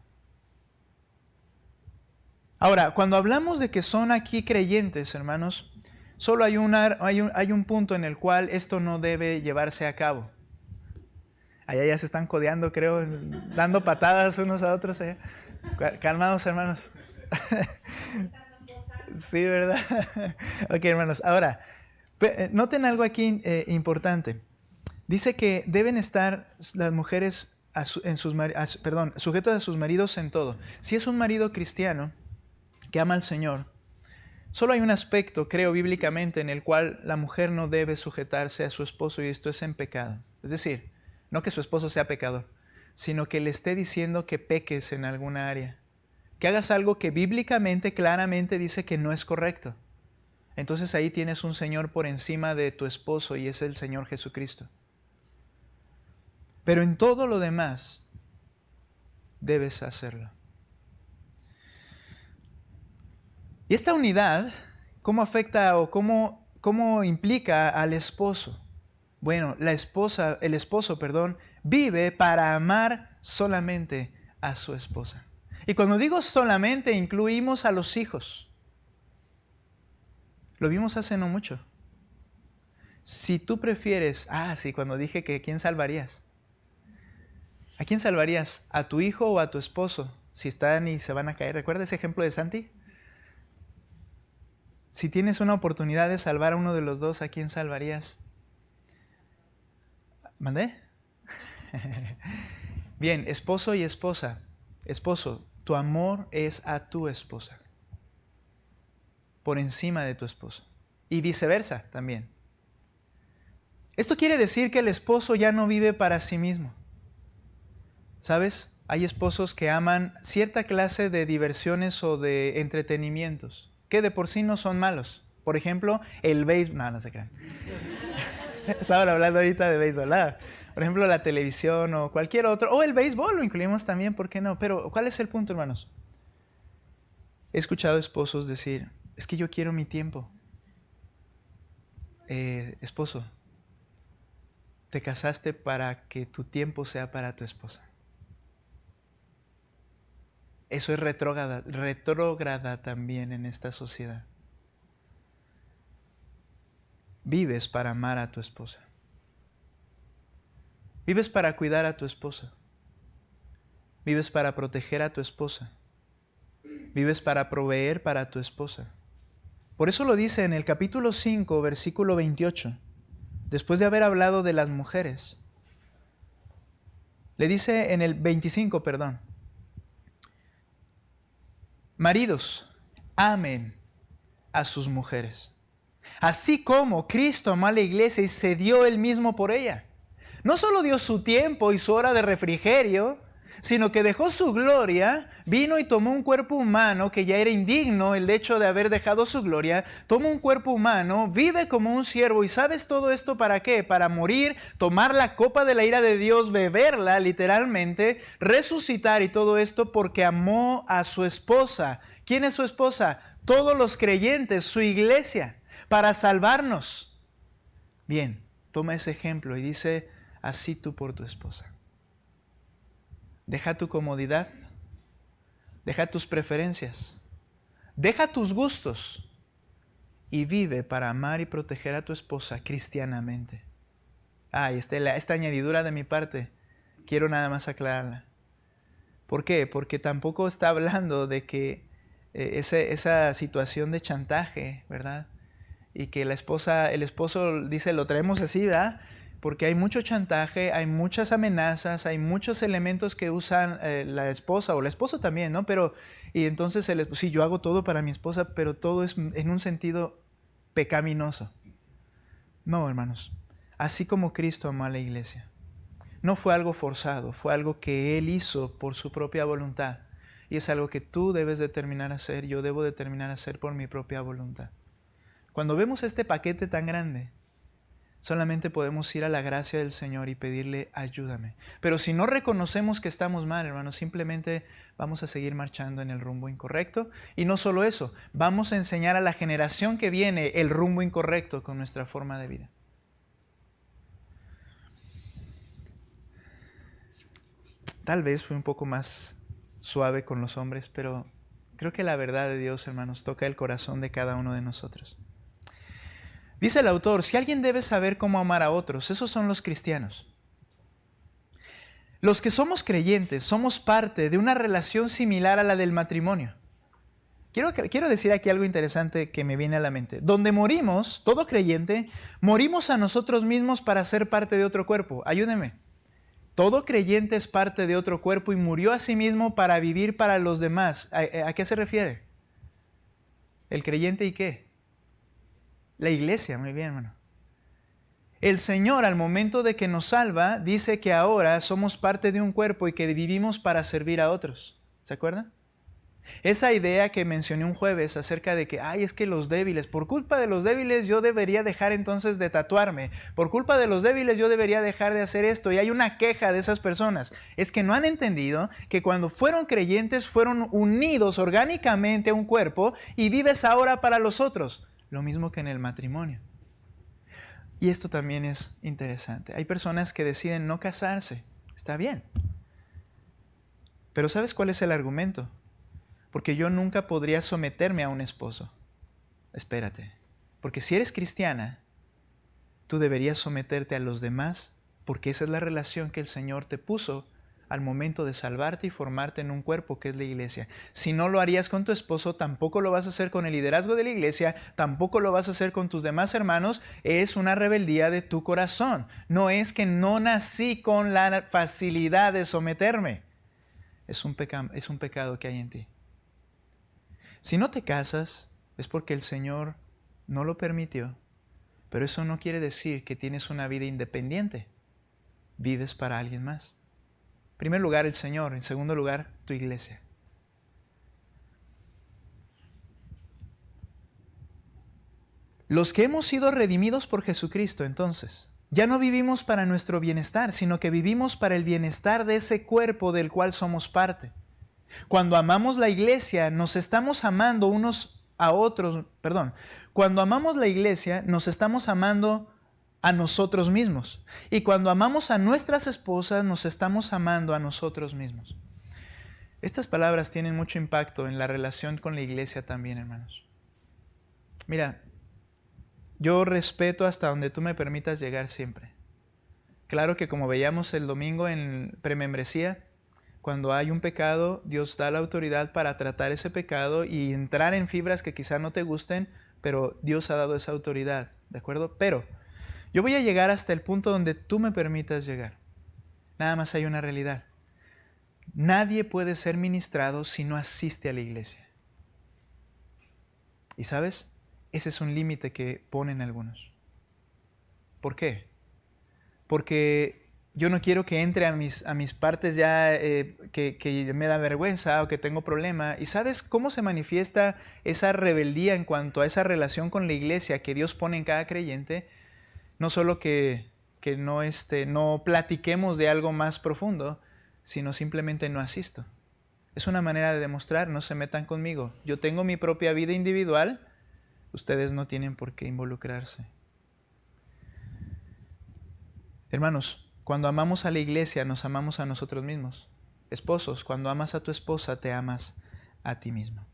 Ahora, cuando hablamos de que son aquí creyentes, hermanos, solo hay un punto en el cual esto no debe llevarse a cabo. Allá ya se están codeando, creo, dando patadas unos a otros. Calmados, hermanos. Sí, ¿verdad? Ok, hermanos. Ahora, noten algo aquí importante. Dice que deben estar las mujeres sujetas a sus maridos en todo. Si es un marido cristiano que ama al Señor, solo hay un aspecto, creo, bíblicamente, en el cual la mujer no debe sujetarse a su esposo, y esto es en pecado. Es decir, no que su esposo sea pecador, sino que le esté diciendo que peques en alguna área. Que hagas algo que bíblicamente claramente dice que no es correcto. Entonces ahí tienes un Señor por encima de tu esposo, y es el Señor Jesucristo. Pero en todo lo demás debes hacerlo. Y esta unidad, ¿cómo afecta o cómo implica al esposo? Bueno, el esposo, vive para amar solamente a su esposa. Y cuando digo solamente, incluimos a los hijos. Lo vimos hace no mucho. Si tú prefieres, cuando dije que ¿quién salvarías? ¿A quién salvarías? ¿A tu hijo o a tu esposo? Si están y se van a caer. ¿Recuerda ese ejemplo de Santi? Si tienes una oportunidad de salvar a uno de los dos, ¿a quién salvarías? ¿Mandé? Bien, esposo y esposa. Esposo, tu amor es a tu esposa por encima de tu esposo. Y viceversa también. Esto quiere decir que el esposo ya no vive para sí mismo. ¿Sabes? Hay esposos que aman cierta clase de diversiones o de entretenimientos que de por sí no son malos. Por ejemplo, el béisbol. No se crean. Estaban hablando ahorita de béisbol, ¿verdad? Por ejemplo, la televisión o cualquier otro. O el béisbol lo incluimos también, ¿por qué no? Pero, ¿cuál es el punto, hermanos? He escuchado esposos decir, es que yo quiero mi tiempo. Esposo, te casaste para que tu tiempo sea para tu esposa. Eso es retrógrada también en esta sociedad. Vives para amar a tu esposa. Vives para cuidar a tu esposa. Vives para proteger a tu esposa. Vives para proveer para tu esposa. Por eso lo dice en el capítulo 5, versículo 28. Después de haber hablado de las mujeres. Le dice en el 25, perdón. Maridos, amen a sus mujeres. Así como Cristo amó a la iglesia y se dio él mismo por ella. No solo dio su tiempo y su hora de refrigerio, sino que dejó su gloria, vino y tomó un cuerpo humano que ya era indigno el hecho de haber dejado su gloria, toma un cuerpo humano, vive como un siervo. ¿Y sabes todo esto para qué? Para morir, tomar la copa de la ira de Dios, beberla literalmente, resucitar y todo esto porque amó a su esposa. ¿Quién es su esposa? Todos los creyentes, su iglesia, para salvarnos. Bien, toma ese ejemplo y dice, así tú por tu esposa. Deja tu comodidad, deja tus preferencias, deja tus gustos y vive para amar y proteger a tu esposa cristianamente. Esta añadidura de mi parte, quiero nada más aclararla. ¿Por qué? Porque tampoco está hablando de que esa situación de chantaje, ¿verdad? Y que el esposo dice, lo traemos así, ¿verdad? Porque hay mucho chantaje, hay muchas amenazas, hay muchos elementos que usan la esposa o el esposo también, ¿no? Y entonces sí, yo hago todo para mi esposa, pero todo es en un sentido pecaminoso. No, hermanos. Así como Cristo amó a la iglesia. No fue algo forzado, fue algo que Él hizo por su propia voluntad. Y es algo que tú debes determinar a hacer, yo debo determinar a hacer por mi propia voluntad. Cuando vemos este paquete tan grande, solamente podemos ir a la gracia del Señor y pedirle, ayúdame. Pero si no reconocemos que estamos mal, hermanos, simplemente vamos a seguir marchando en el rumbo incorrecto. Y no solo eso, vamos a enseñar a la generación que viene el rumbo incorrecto con nuestra forma de vida. Tal vez fue un poco más suave con los hombres, pero creo que la verdad de Dios, hermanos, toca el corazón de cada uno de nosotros. Dice el autor, si alguien debe saber cómo amar a otros, esos son los cristianos. Los que somos creyentes somos parte de una relación similar a la del matrimonio. Quiero decir aquí algo interesante que me viene a la mente. Donde morimos, todo creyente, morimos a nosotros mismos para ser parte de otro cuerpo. Ayúdenme. Todo creyente es parte de otro cuerpo y murió a sí mismo para vivir para los demás. ¿A qué se refiere? ¿El creyente y qué? La iglesia, muy bien, hermano. El Señor, al momento de que nos salva, dice que ahora somos parte de un cuerpo y que vivimos para servir a otros. ¿Se acuerdan? Esa idea que mencioné un jueves acerca de que, es que los débiles, por culpa de los débiles yo debería dejar entonces de tatuarme, por culpa de los débiles yo debería dejar de hacer esto, y hay una queja de esas personas. Es que no han entendido que cuando fueron creyentes fueron unidos orgánicamente a un cuerpo y vives ahora para los otros. Lo mismo que en el matrimonio. Y esto también es interesante. Hay personas que deciden no casarse. Está bien. Pero ¿sabes cuál es el argumento? Porque yo nunca podría someterme a un esposo. Espérate. Porque si eres cristiana, tú deberías someterte a los demás, porque esa es la relación que el Señor te puso al momento de salvarte y formarte en un cuerpo que es la iglesia. Si no lo harías con tu esposo, tampoco lo vas a hacer con el liderazgo de la iglesia, tampoco lo vas a hacer con tus demás hermanos. Es una rebeldía de tu corazón. No es que no nací con la facilidad de someterme. Es un pecado que hay en ti. Si no te casas, es porque el Señor no lo permitió, pero eso no quiere decir que tienes una vida independiente. Vives para alguien más. En primer lugar, el Señor. En segundo lugar, tu iglesia. Los que hemos sido redimidos por Jesucristo, entonces, ya no vivimos para nuestro bienestar, sino que vivimos para el bienestar de ese cuerpo del cual somos parte. Cuando amamos la iglesia, nos estamos amando unos a otros, Cuando amamos la iglesia, nos estamos amando a nosotros mismos. Y cuando amamos a nuestras esposas, nos estamos amando a nosotros mismos. Estas palabras tienen mucho impacto en la relación con la iglesia también, hermanos. Mira, yo respeto hasta donde tú me permitas llegar siempre. Claro que como veíamos el domingo en premembresía, cuando hay un pecado, Dios da la autoridad para tratar ese pecado y entrar en fibras que quizá no te gusten, pero Dios ha dado esa autoridad, ¿de acuerdo? Pero yo voy a llegar hasta el punto donde tú me permitas llegar. Nada más hay una realidad. Nadie puede ser ministrado si no asiste a la iglesia. ¿Y sabes? Ese es un límite que ponen algunos. ¿Por qué? Porque yo no quiero que entre a mis partes ya que me da vergüenza o que tengo problema. ¿Y sabes cómo se manifiesta esa rebeldía en cuanto a esa relación con la iglesia que Dios pone en cada creyente? No solo que no platiquemos de algo más profundo, sino simplemente no asisto. Es una manera de demostrar, no se metan conmigo. Yo tengo mi propia vida individual, ustedes no tienen por qué involucrarse. Hermanos, cuando amamos a la iglesia, nos amamos a nosotros mismos. Esposos, cuando amas a tu esposa, te amas a ti mismo.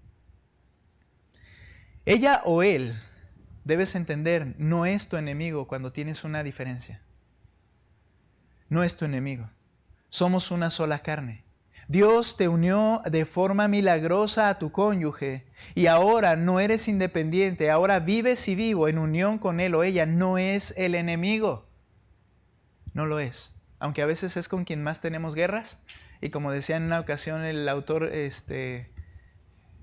Ella o él, debes entender, no es tu enemigo cuando tienes una diferencia. No es tu enemigo. Somos una sola carne. Dios te unió de forma milagrosa a tu cónyuge y ahora no eres independiente, ahora vives y vivo en unión con él o ella. No es el enemigo. No lo es. Aunque a veces es con quien más tenemos guerras. Y como decía en una ocasión el autor,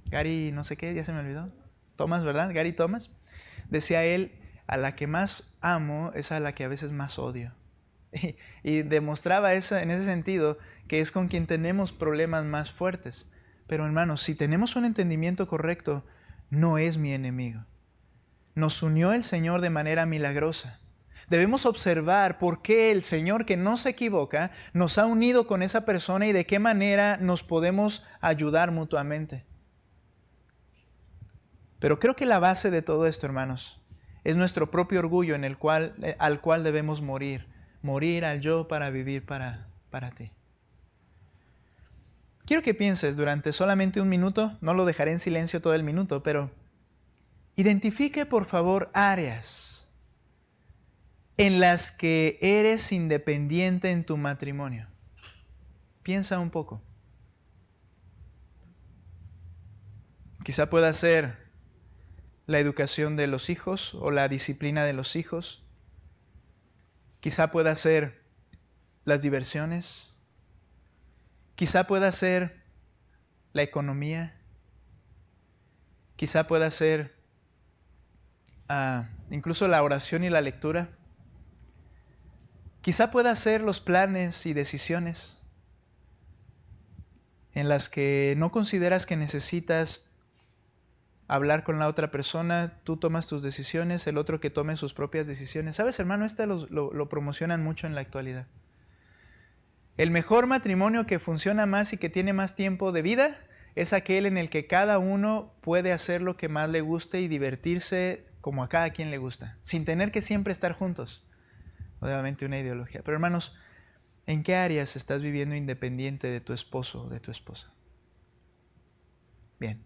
Gary, no sé qué, ya se me olvidó. Thomas, ¿verdad? Gary Thomas. Decía él, a la que más amo es a la que a veces más odio. Y demostraba eso, en ese sentido, que es con quien tenemos problemas más fuertes. Pero hermanos, si tenemos un entendimiento correcto, no es mi enemigo. Nos unió el Señor de manera milagrosa. Debemos observar por qué el Señor, que no se equivoca, nos ha unido con esa persona y de qué manera nos podemos ayudar mutuamente. Pero creo que la base de todo esto, hermanos, es nuestro propio orgullo al cual debemos morir. Morir al yo para vivir para ti. Quiero que pienses durante solamente un minuto, no lo dejaré en silencio todo el minuto, pero identifique por favor áreas en las que eres independiente en tu matrimonio. Piensa un poco. Quizá pueda ser la educación de los hijos o la disciplina de los hijos. Quizá pueda ser las diversiones. Quizá pueda ser la economía. Quizá pueda ser incluso la oración y la lectura. Quizá pueda ser los planes y decisiones en las que no consideras que necesitas hablar con la otra persona, tú tomas tus decisiones, el otro que tome sus propias decisiones. ¿Sabes, hermano? Lo promocionan mucho en la actualidad. El mejor matrimonio que funciona más y que tiene más tiempo de vida es aquel en el que cada uno puede hacer lo que más le guste y divertirse como a cada quien le gusta, sin tener que siempre estar juntos. Obviamente una ideología. Pero hermanos, ¿en qué áreas estás viviendo independiente de tu esposo o de tu esposa? Bien.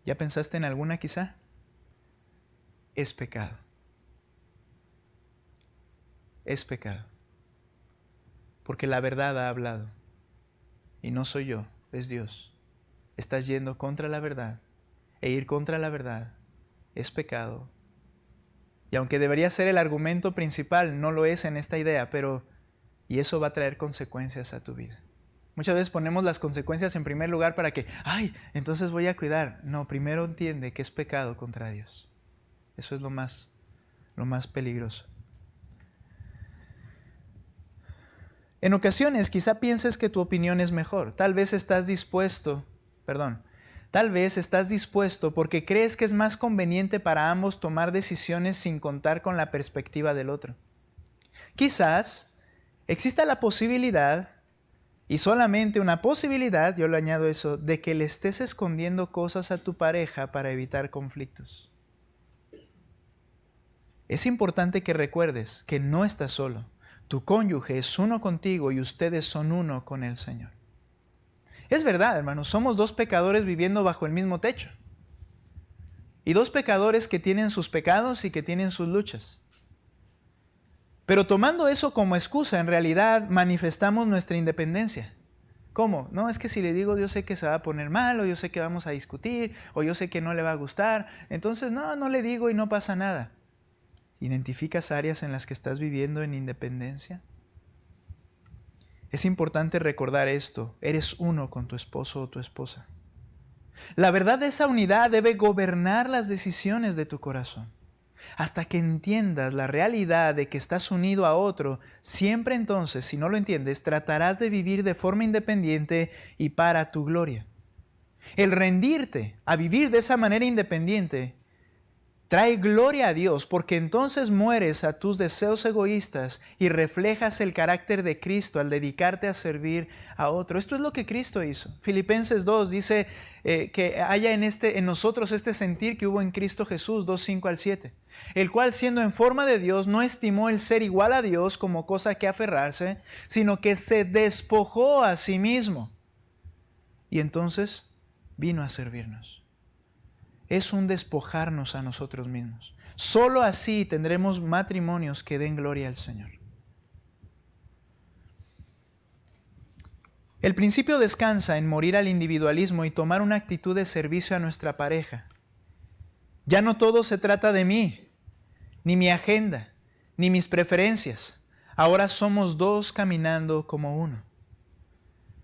¿Ya pensaste en alguna quizá? Es pecado. Es pecado. Porque la verdad ha hablado. Y no soy yo, es Dios. Estás yendo contra la verdad. E ir contra la verdad es pecado. Y aunque debería ser el argumento principal, no lo es en esta idea, y eso va a traer consecuencias a tu vida. Muchas veces ponemos las consecuencias en primer lugar para que, entonces voy a cuidar. No, primero entiende que es pecado contra Dios. Eso es lo más peligroso. En ocasiones quizá pienses que tu opinión es mejor. Tal vez estás dispuesto porque crees que es más conveniente para ambos tomar decisiones sin contar con la perspectiva del otro. Quizás exista la posibilidad, y solamente una posibilidad, yo le añado eso, de que le estés escondiendo cosas a tu pareja para evitar conflictos. Es importante que recuerdes que no estás solo. Tu cónyuge es uno contigo y ustedes son uno con el Señor. Es verdad, hermanos, somos dos pecadores viviendo bajo el mismo techo. Y dos pecadores que tienen sus pecados y que tienen sus luchas. Pero tomando eso como excusa, en realidad manifestamos nuestra independencia. ¿Cómo? No, es que si le digo, yo sé que se va a poner mal, o yo sé que vamos a discutir, o yo sé que no le va a gustar. Entonces, no le digo y no pasa nada. ¿Identificas áreas en las que estás viviendo en independencia? Es importante recordar esto. Eres uno con tu esposo o tu esposa. La verdad de esa unidad debe gobernar las decisiones de tu corazón. Hasta que entiendas la realidad de que estás unido a otro, siempre entonces, si no lo entiendes, tratarás de vivir de forma independiente y para tu gloria. El rendirte a vivir de esa manera independiente trae gloria a Dios, porque entonces mueres a tus deseos egoístas y reflejas el carácter de Cristo al dedicarte a servir a otro. Esto es lo que Cristo hizo. Filipenses 2 dice que haya en nosotros este sentir que hubo en Cristo Jesús, 2:5-7, el cual siendo en forma de Dios no estimó el ser igual a Dios como cosa que aferrarse, sino que se despojó a sí mismo y entonces vino a servirnos. Es un despojarnos a nosotros mismos. Solo así tendremos matrimonios que den gloria al Señor. El principio descansa en morir al individualismo y tomar una actitud de servicio a nuestra pareja. Ya no todo se trata de mí, ni mi agenda, ni mis preferencias. Ahora somos dos caminando como uno.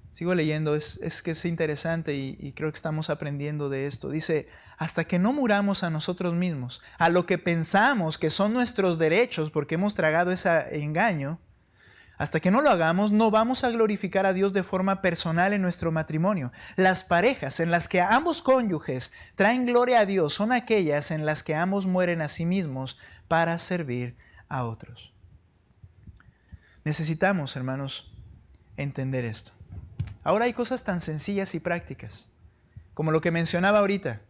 Sigo leyendo, es que es interesante y creo que estamos aprendiendo de esto. Dice, hasta que no muramos a nosotros mismos, a lo que pensamos que son nuestros derechos porque hemos tragado ese engaño, hasta que no lo hagamos, no vamos a glorificar a Dios de forma personal en nuestro matrimonio. Las parejas en las que ambos cónyuges traen gloria a Dios son aquellas en las que ambos mueren a sí mismos para servir a otros. Necesitamos, hermanos, entender esto. Ahora hay cosas tan sencillas y prácticas, como lo que mencionaba ahorita.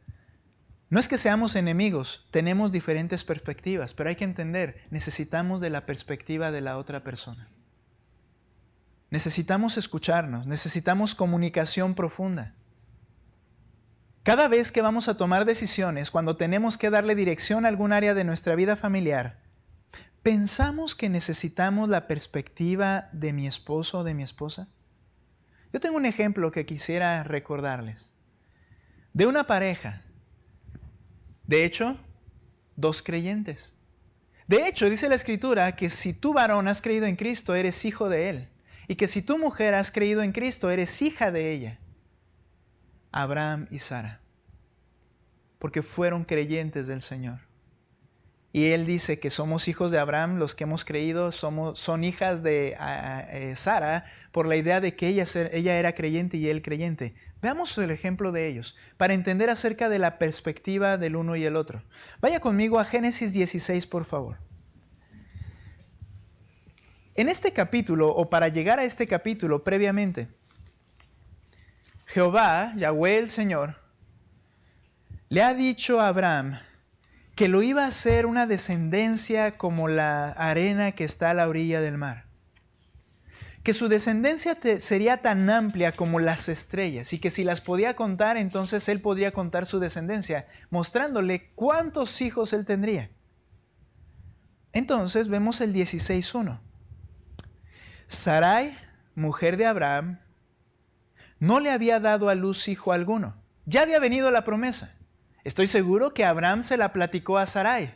No es que seamos enemigos, tenemos diferentes perspectivas, pero hay que entender, necesitamos de la perspectiva de la otra persona. Necesitamos escucharnos, necesitamos comunicación profunda. Cada vez que vamos a tomar decisiones, cuando tenemos que darle dirección a algún área de nuestra vida familiar, ¿pensamos que necesitamos la perspectiva de mi esposo o de mi esposa? Yo tengo un ejemplo que quisiera recordarles. De una pareja. De hecho, dos creyentes. De hecho, dice la Escritura que si tú varón has creído en Cristo, eres hijo de Él. Y que si tu mujer has creído en Cristo, eres hija de ella. Abraham y Sara. Porque fueron creyentes del Señor. Y Él dice que somos hijos de Abraham, los que hemos creído son hijas de Sara, por la idea de que ella era creyente y él creyente. Veamos el ejemplo de ellos, para entender acerca de la perspectiva del uno y el otro. Vaya conmigo a Génesis 16, por favor. En este capítulo, o para llegar a este capítulo previamente, Jehová, Yahweh el Señor, le ha dicho a Abraham que lo iba a hacer una descendencia como la arena que está a la orilla del mar. Que su descendencia sería tan amplia como las estrellas y que si las podía contar, entonces él podría contar su descendencia, mostrándole cuántos hijos él tendría. Entonces vemos el 16:1. Sarai, mujer de Abraham, no le había dado a luz hijo alguno. Ya había venido la promesa. Estoy seguro que Abraham se la platicó a Sarai.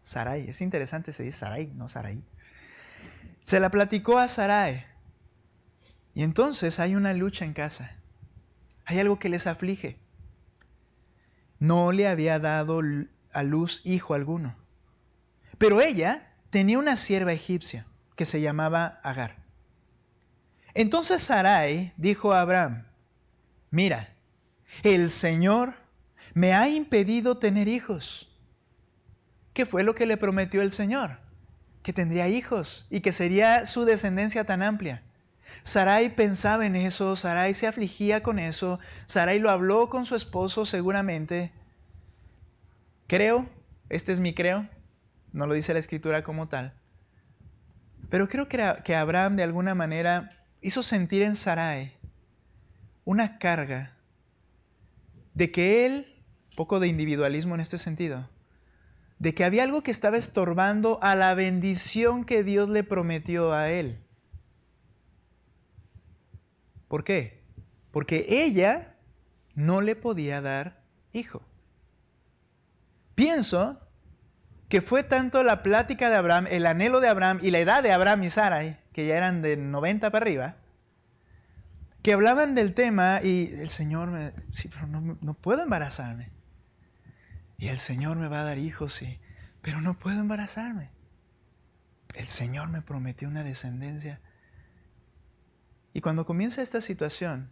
Sarai, es interesante, se dice Sarai, no Sarai. Se la platicó a Sarai. Y entonces hay una lucha en casa. Hay algo que les aflige. No le había dado a luz hijo alguno. Pero ella tenía una sierva egipcia que se llamaba Agar. Entonces Sarai dijo a Abraham, mira, el Señor me ha impedido tener hijos. ¿Qué fue lo que le prometió el Señor? Que tendría hijos y que sería su descendencia tan amplia. Sarai pensaba en eso, Sarai se afligía con eso, Sarai lo habló con su esposo seguramente. Creo, este es mi creo, no lo dice la Escritura como tal. Pero creo que Abraham de alguna manera hizo sentir en Sarai una carga de que él, poco de individualismo en este sentido, de que había algo que estaba estorbando a la bendición que Dios le prometió a él. ¿Por qué? Porque ella no le podía dar hijo. Pienso que fue tanto la plática de Abraham, el anhelo de Abraham y la edad de Abraham y Sarai, que ya eran de 90 para arriba, que hablaban del tema y el Señor me dice, sí, pero no puedo embarazarme. Y el Señor me va a dar hijos, sí, pero no puedo embarazarme. El Señor me prometió una descendencia. Y cuando comienza esta situación,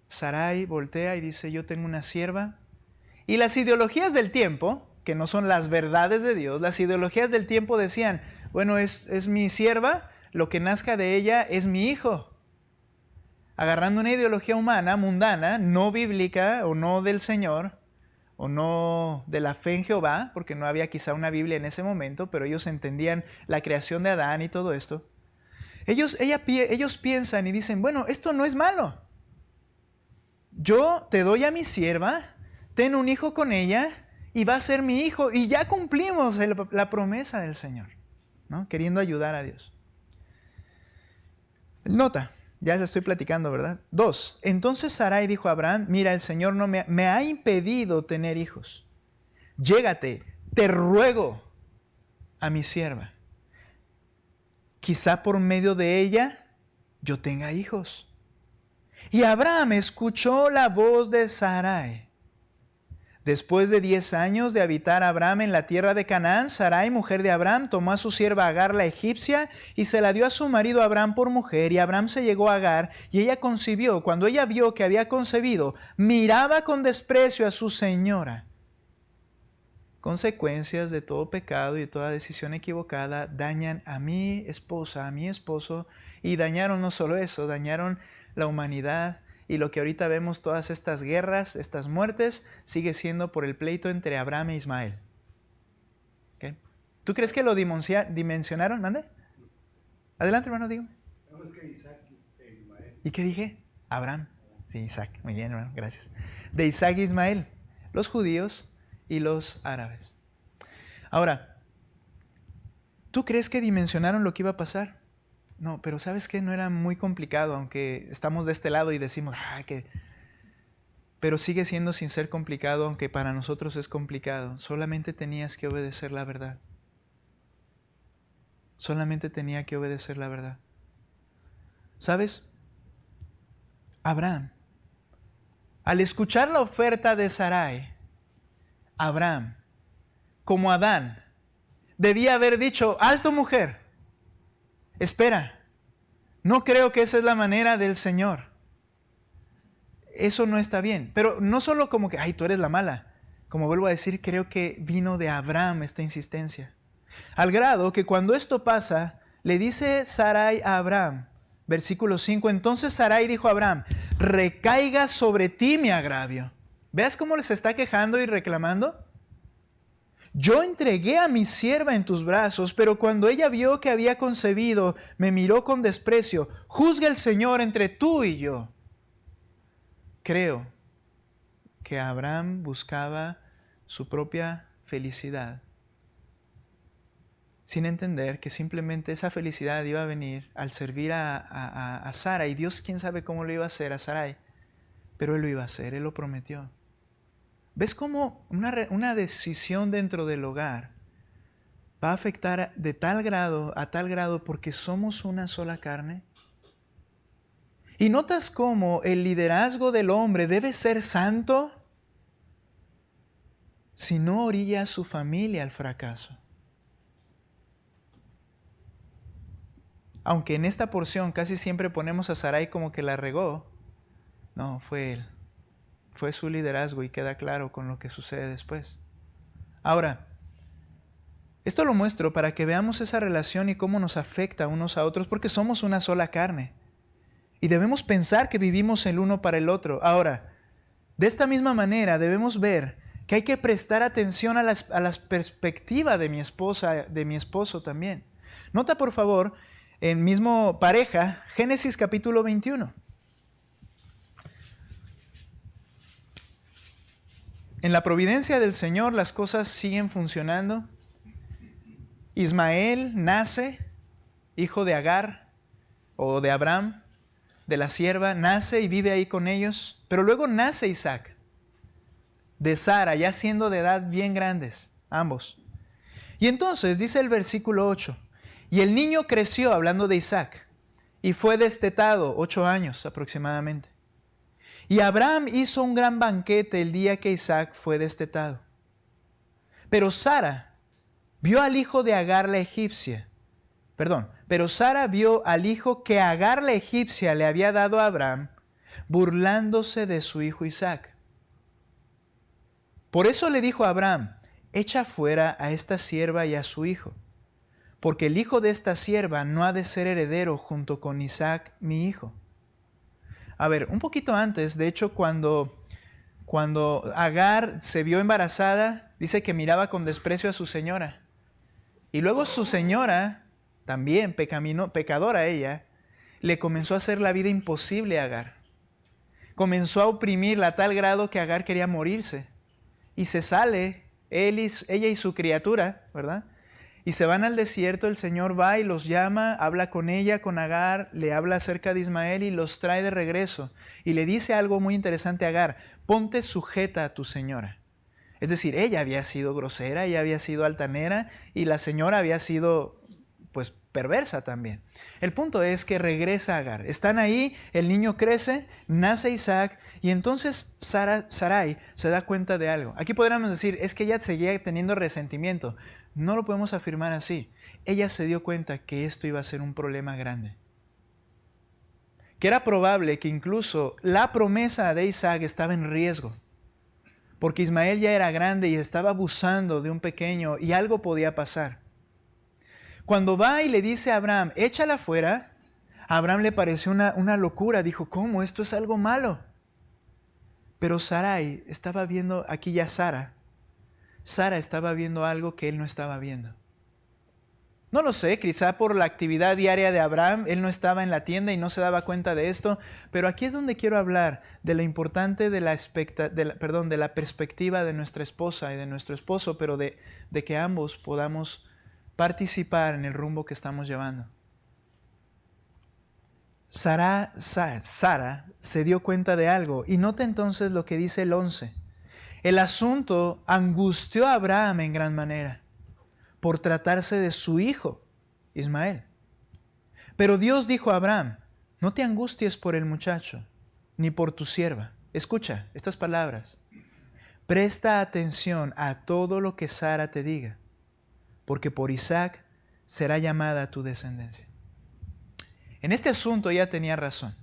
Sarai voltea y dice, yo tengo una sierva. Y las ideologías del tiempo, que no son las verdades de Dios, las ideologías del tiempo decían, bueno, es mi sierva, lo que nazca de ella es mi hijo. Agarrando una ideología humana, mundana, no bíblica o no del Señor, o no de la fe en Jehová, porque no había quizá una Biblia en ese momento, pero ellos entendían la creación de Adán y todo esto. Ellos piensan y dicen, bueno, esto no es malo. Yo te doy a mi sierva, ten un hijo con ella y va a ser mi hijo. Y ya cumplimos la promesa del Señor, ¿no? Queriendo ayudar a Dios. Nota, ya les estoy platicando, ¿verdad? 2. Entonces Sarai dijo a Abraham, mira, el Señor no me ha impedido tener hijos. Llégate, te ruego a mi sierva. Quizá por medio de ella yo tenga hijos. Y Abraham escuchó la voz de Sarai. Después de 10 años de habitar Abraham en la tierra de Canaán, Sarai, mujer de Abraham, tomó a su sierva Agar la egipcia y se la dio a su marido Abraham por mujer. Y Abraham se llegó a Agar y ella concibió. Cuando ella vio que había concebido, miraba con desprecio a su señora. Consecuencias de todo pecado y de toda decisión equivocada dañan a mi esposa, a mi esposo, y dañaron no solo eso, dañaron la humanidad. Y lo que ahorita vemos, todas estas guerras, estas muertes, sigue siendo por el pleito entre Abraham e Ismael. ¿Okay? ¿Tú crees que lo dimensionaron? ¿Mande? Adelante, hermano, dígame. No, es que Isaac e Ismael. ¿Y qué dije? Abraham. Sí, Isaac. Muy bien, hermano, gracias. De Isaac e Ismael, los judíos y los árabes. Ahora, ¿tú crees que dimensionaron lo que iba a pasar? No, pero ¿sabes qué? No era muy complicado, aunque estamos de este lado y decimos, pero sigue siendo sin ser complicado, aunque para nosotros es complicado. Solamente tenías que obedecer la verdad. Solamente tenía que obedecer la verdad. ¿Sabes? Abraham, al escuchar la oferta de Sarai, Abraham, como Adán, debía haber dicho, alto mujer, espera, no creo que esa es la manera del Señor. Eso no está bien. Pero no solo como que, tú eres la mala. Como vuelvo a decir, creo que vino de Abraham esta insistencia. Al grado que cuando esto pasa, le dice Sarai a Abraham, versículo 5, entonces Sarai dijo a Abraham, recaiga sobre ti mi agravio. ¿Veas cómo les está quejando y reclamando? Yo entregué a mi sierva en tus brazos, pero cuando ella vio que había concebido, me miró con desprecio. Juzga el Señor entre tú y yo. Creo que Abraham buscaba su propia felicidad, sin entender que simplemente esa felicidad iba a venir al servir a Sara. Y Dios quién sabe cómo lo iba a hacer a Sarai, pero Él lo iba a hacer, Él lo prometió. ¿Ves cómo una decisión dentro del hogar va a afectar a tal grado, porque somos una sola carne? ¿Y notas cómo el liderazgo del hombre debe ser santo si no orilla a su familia al fracaso? Aunque en esta porción casi siempre ponemos a Sarai como que la regó, no, fue él. Fue su liderazgo y queda claro con lo que sucede después. Ahora, esto lo muestro para que veamos esa relación y cómo nos afecta unos a otros, porque somos una sola carne. Y debemos pensar que vivimos el uno para el otro. Ahora, de esta misma manera debemos ver que hay que prestar atención a las perspectivas de mi esposa, de mi esposo también. Nota por favor, en mismo pareja, Génesis capítulo 21. En la providencia del Señor las cosas siguen funcionando. Ismael nace, hijo de Agar o de Abraham, de la sierva, nace y vive ahí con ellos. Pero luego nace Isaac, de Sara, ya siendo de edad bien grandes, ambos. Y entonces dice el versículo 8, y el niño creció, hablando de Isaac, y fue destetado 8 años aproximadamente. Y Abraham hizo un gran banquete el día que Isaac fue destetado. Pero Sara vio al hijo de Agar la egipcia. Pero Sara vio al hijo que Agar la egipcia le había dado a Abraham, burlándose de su hijo Isaac. Por eso le dijo a Abraham, echa fuera a esta sierva y a su hijo, porque el hijo de esta sierva no ha de ser heredero junto con Isaac mi hijo. A ver, un poquito antes, de hecho, cuando Agar se vio embarazada, dice que miraba con desprecio a su señora. Y luego su señora, también pecadora ella, le comenzó a hacer la vida imposible a Agar. Comenzó a oprimirla a tal grado que Agar quería morirse. Y se sale, ella y su criatura, ¿verdad? Y se van al desierto, el Señor va y los llama, habla con ella, con Agar, le habla acerca de Ismael y los trae de regreso. Y le dice algo muy interesante a Agar, ponte sujeta a tu señora. Es decir, ella había sido grosera, ella había sido altanera y la señora había sido, pues, perversa también. El punto es que regresa Agar. Están ahí, el niño crece, nace Isaac y entonces Sarai se da cuenta de algo. Aquí podríamos decir, es que ella seguía teniendo resentimiento. No lo podemos afirmar así. Ella se dio cuenta que esto iba a ser un problema grande. Que era probable que incluso la promesa de Isaac estaba en riesgo. Porque Ismael ya era grande y estaba abusando de un pequeño y algo podía pasar. Cuando va y le dice a Abraham, échala fuera, a Abraham le pareció una locura. Dijo, ¿cómo? Esto es algo malo. Pero Sarai estaba viendo, aquí ya Sara estaba viendo algo que él no estaba viendo. No lo sé, quizá por la actividad diaria de Abraham, él no estaba en la tienda y no se daba cuenta de esto, pero aquí es donde quiero hablar de lo importante de la perspectiva de nuestra esposa y de nuestro esposo, pero de que ambos podamos participar en el rumbo que estamos llevando. Sara se dio cuenta de algo y nota entonces lo que dice el 11. El asunto angustió a Abraham en gran manera por tratarse de su hijo, Ismael. Pero Dios dijo a Abraham, no te angusties por el muchacho, ni por tu sierva. Escucha estas palabras. Presta atención a todo lo que Sara te diga, porque por Isaac será llamada tu descendencia. En este asunto ella tenía razón.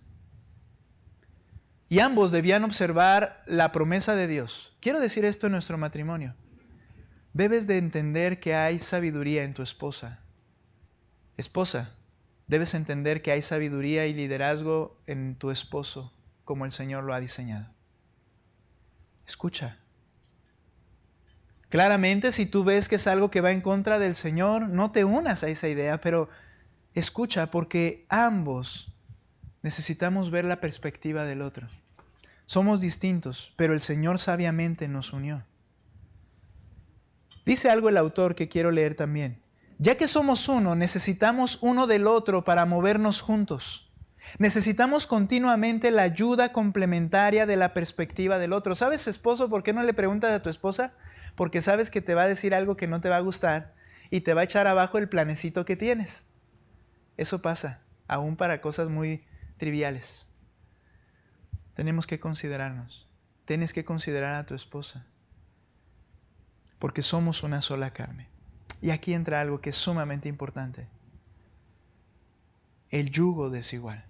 Y ambos debían observar la promesa de Dios. Quiero decir esto en nuestro matrimonio. Debes de entender que hay sabiduría en tu esposa. Esposa, debes entender que hay sabiduría y liderazgo en tu esposo, como el Señor lo ha diseñado. Escucha. Claramente, si tú ves que es algo que va en contra del Señor, no te unas a esa idea, pero escucha, porque ambos necesitamos ver la perspectiva del otro. Somos distintos, pero el Señor sabiamente nos unió. Dice algo el autor que quiero leer también. Ya que somos uno, necesitamos uno del otro para movernos juntos. Necesitamos continuamente la ayuda complementaria de la perspectiva del otro. ¿Sabes, esposo, por qué no le preguntas a tu esposa? Porque sabes que te va a decir algo que no te va a gustar y te va a echar abajo el planecito que tienes. Eso pasa, aún para cosas muy triviales. Tenemos que considerarnos. Tienes que considerar a tu esposa. Porque somos una sola carne. Y aquí entra algo que es sumamente importante. El yugo desigual.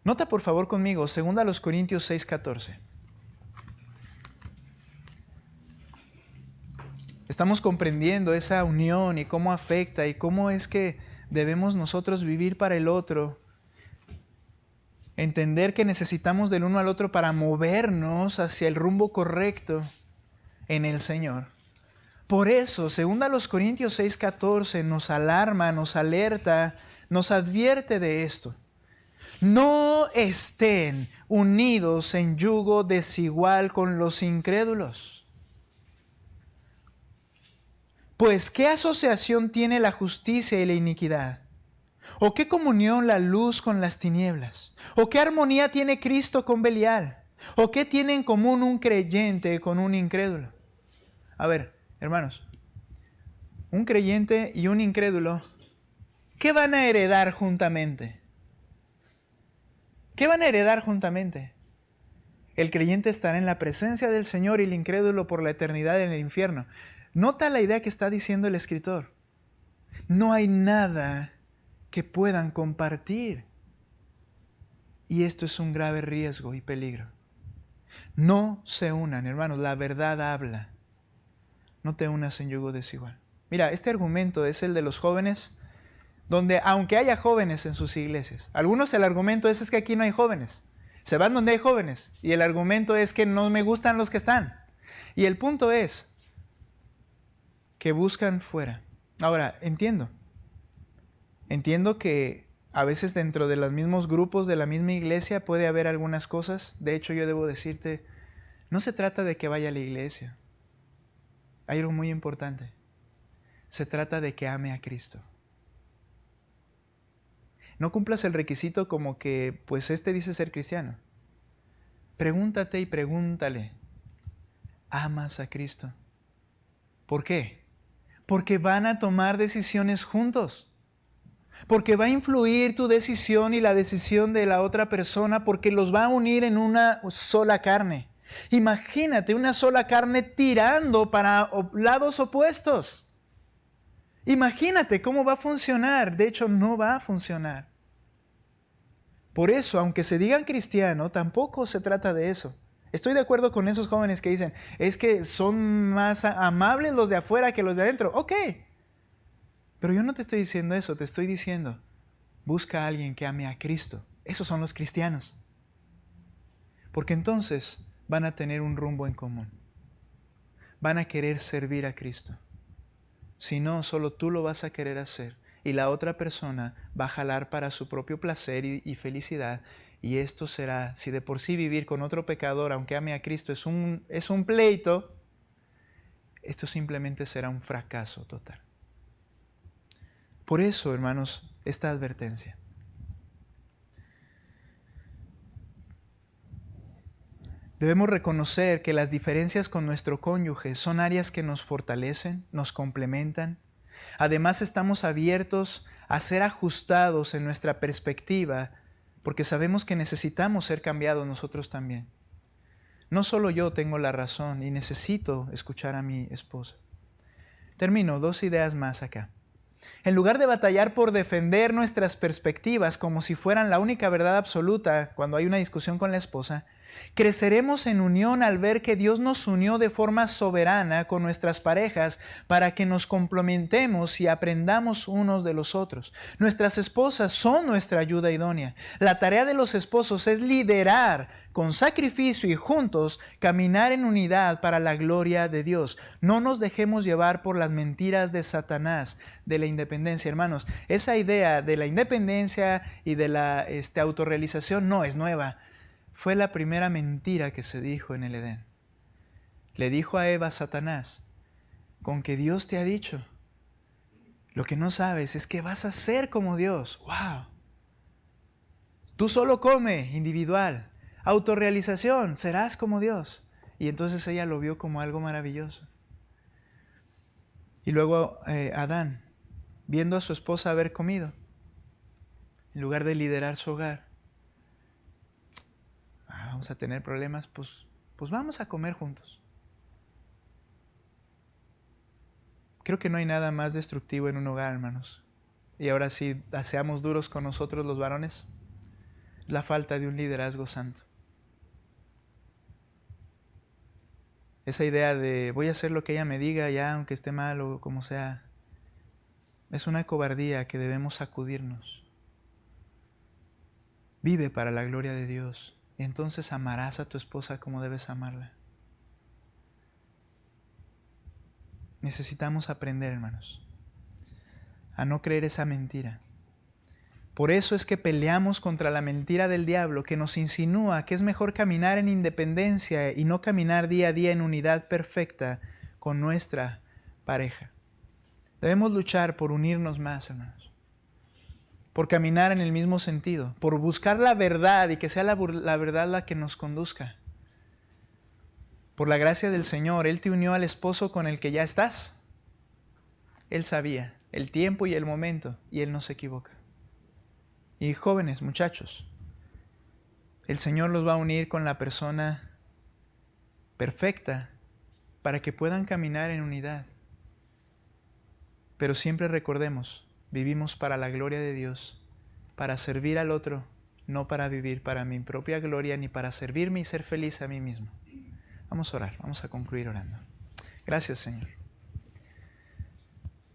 Nota por favor conmigo, 2 Corintios 6:14. Estamos comprendiendo esa unión y cómo afecta y cómo es que debemos nosotros vivir para el otro. Entender que necesitamos del uno al otro para movernos hacia el rumbo correcto en el Señor. Por eso, 2 Corintios 6:14 nos alarma, nos alerta, nos advierte de esto. No estén unidos en yugo desigual con los incrédulos. Pues, ¿qué asociación tiene la justicia y la iniquidad? ¿O qué comunión la luz con las tinieblas? ¿O qué armonía tiene Cristo con Belial? ¿O qué tiene en común un creyente con un incrédulo? A ver, hermanos, un creyente y un incrédulo, ¿qué van a heredar juntamente? ¿Qué van a heredar juntamente? El creyente estará en la presencia del Señor y el incrédulo por la eternidad en el infierno. Nota la idea que está diciendo el escritor. No hay nada que puedan compartir. Y esto es un grave riesgo y peligro. No se unan, hermanos, la verdad habla. No te unas en yugo desigual. Mira, este argumento es el de los jóvenes, donde aunque haya jóvenes en sus iglesias, algunos el argumento es que aquí no hay jóvenes. Se van donde hay jóvenes. Y el argumento es que no me gustan los que están. Y el punto es que buscan fuera. Ahora, entiendo que a veces dentro de los mismos grupos de la misma iglesia puede haber algunas cosas. De hecho, yo debo decirte, no se trata de que vaya a la iglesia. Hay algo muy importante. Se trata de que ame a Cristo. No cumplas el requisito como que, pues dice ser cristiano. Pregúntate y pregúntale, ¿amas a Cristo? ¿Por qué? Porque van a tomar decisiones juntos. Porque va a influir tu decisión y la decisión de la otra persona, porque los va a unir en una sola carne. Imagínate una sola carne tirando para lados opuestos. Imagínate cómo va a funcionar. De hecho, no va a funcionar. Por eso, aunque se digan cristiano, tampoco se trata de eso. Estoy de acuerdo con esos jóvenes que dicen, es que son más amables los de afuera que los de adentro. Ok, pero yo no te estoy diciendo eso, te estoy diciendo, busca a alguien que ame a Cristo. Esos son los cristianos. Porque entonces van a tener un rumbo en común. Van a querer servir a Cristo. Si no, solo tú lo vas a querer hacer. Y la otra persona va a jalar para su propio placer y felicidad. Y esto será, si de por sí vivir con otro pecador, aunque ame a Cristo, es un pleito, esto simplemente será un fracaso total. Por eso, hermanos, esta advertencia. Debemos reconocer que las diferencias con nuestro cónyuge son áreas que nos fortalecen, nos complementan. Además, estamos abiertos a ser ajustados en nuestra perspectiva, porque sabemos que necesitamos ser cambiados nosotros también. No solo yo tengo la razón y necesito escuchar a mi esposa. Termino, 2 ideas más acá. En lugar de batallar por defender nuestras perspectivas como si fueran la única verdad absoluta cuando hay una discusión con la esposa, creceremos en unión al ver que Dios nos unió de forma soberana con nuestras parejas para que nos complementemos y aprendamos unos de los otros. Nuestras esposas son nuestra ayuda idónea. La tarea de los esposos es liderar con sacrificio y juntos caminar en unidad para la gloria de Dios. No nos dejemos llevar por las mentiras de Satanás de la independencia, hermanos. Esa idea de la independencia y de la autorrealización no es nueva. Fue la primera mentira que se dijo en el Edén. Le dijo a Eva Satanás, con que Dios te ha dicho, lo que no sabes es que vas a ser como Dios. ¡Wow! Tú solo come, individual. Autorrealización, serás como Dios. Y entonces ella lo vio como algo maravilloso. Y luego Adán, viendo a su esposa haber comido, en lugar de liderar su hogar, vamos a tener problemas, pues vamos a comer juntos. Creo que no hay nada más destructivo en un hogar, hermanos. Y ahora sí, seamos duros con nosotros los varones, la falta de un liderazgo santo. Esa idea de voy a hacer lo que ella me diga ya, aunque esté mal o como sea, es una cobardía que debemos sacudirnos. Vive para la gloria de Dios. Y entonces amarás a tu esposa como debes amarla. Necesitamos aprender, hermanos, a no creer esa mentira. Por eso es que peleamos contra la mentira del diablo que nos insinúa que es mejor caminar en independencia y no caminar día a día en unidad perfecta con nuestra pareja. Debemos luchar por unirnos más, hermanos, por caminar en el mismo sentido, por buscar la verdad y que sea la verdad la que nos conduzca. Por la gracia del Señor, Él te unió al esposo con el que ya estás. Él sabía el tiempo y el momento y Él no se equivoca. Y jóvenes, muchachos, el Señor los va a unir con la persona perfecta para que puedan caminar en unidad. Pero siempre recordemos, vivimos para la gloria de Dios, para servir al otro, no para vivir para mi propia gloria ni para servirme y ser feliz a mí mismo. Vamos a orar, vamos a concluir orando. Gracias, Señor.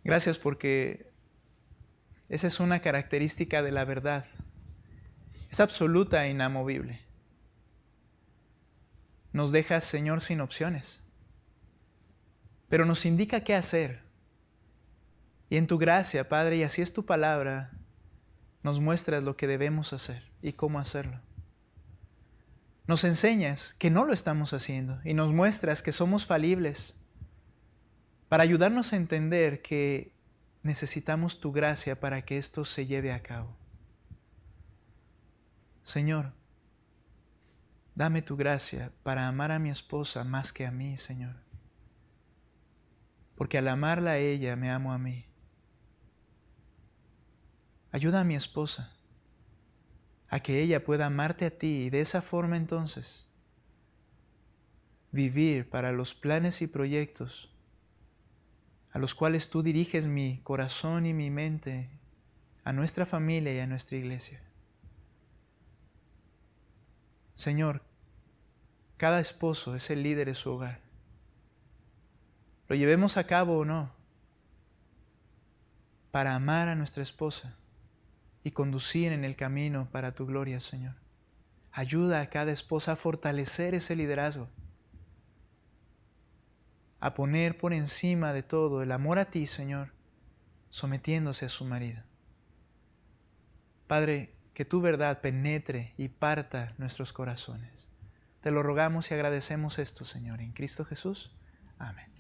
Gracias porque esa es una característica de la verdad. Es absoluta e inamovible. Nos deja, Señor, sin opciones, pero nos indica qué hacer. Y en tu gracia, Padre, y así es tu palabra, nos muestras lo que debemos hacer y cómo hacerlo. Nos enseñas que no lo estamos haciendo y nos muestras que somos falibles para ayudarnos a entender que necesitamos tu gracia para que esto se lleve a cabo. Señor, dame tu gracia para amar a mi esposa más que a mí, Señor. Porque al amarla a ella, me amo a mí. Ayuda a mi esposa a que ella pueda amarte a ti y de esa forma entonces vivir para los planes y proyectos a los cuales tú diriges mi corazón y mi mente, a nuestra familia y a nuestra iglesia. Señor, cada esposo es el líder de su hogar. Lo llevemos a cabo o no, para amar a nuestra esposa y conducir en el camino para tu gloria, Señor. Ayuda a cada esposa a fortalecer ese liderazgo, a poner por encima de todo el amor a ti, Señor, sometiéndose a su marido. Padre, que tu verdad penetre y parta nuestros corazones. Te lo rogamos y agradecemos esto, Señor, en Cristo Jesús. Amén.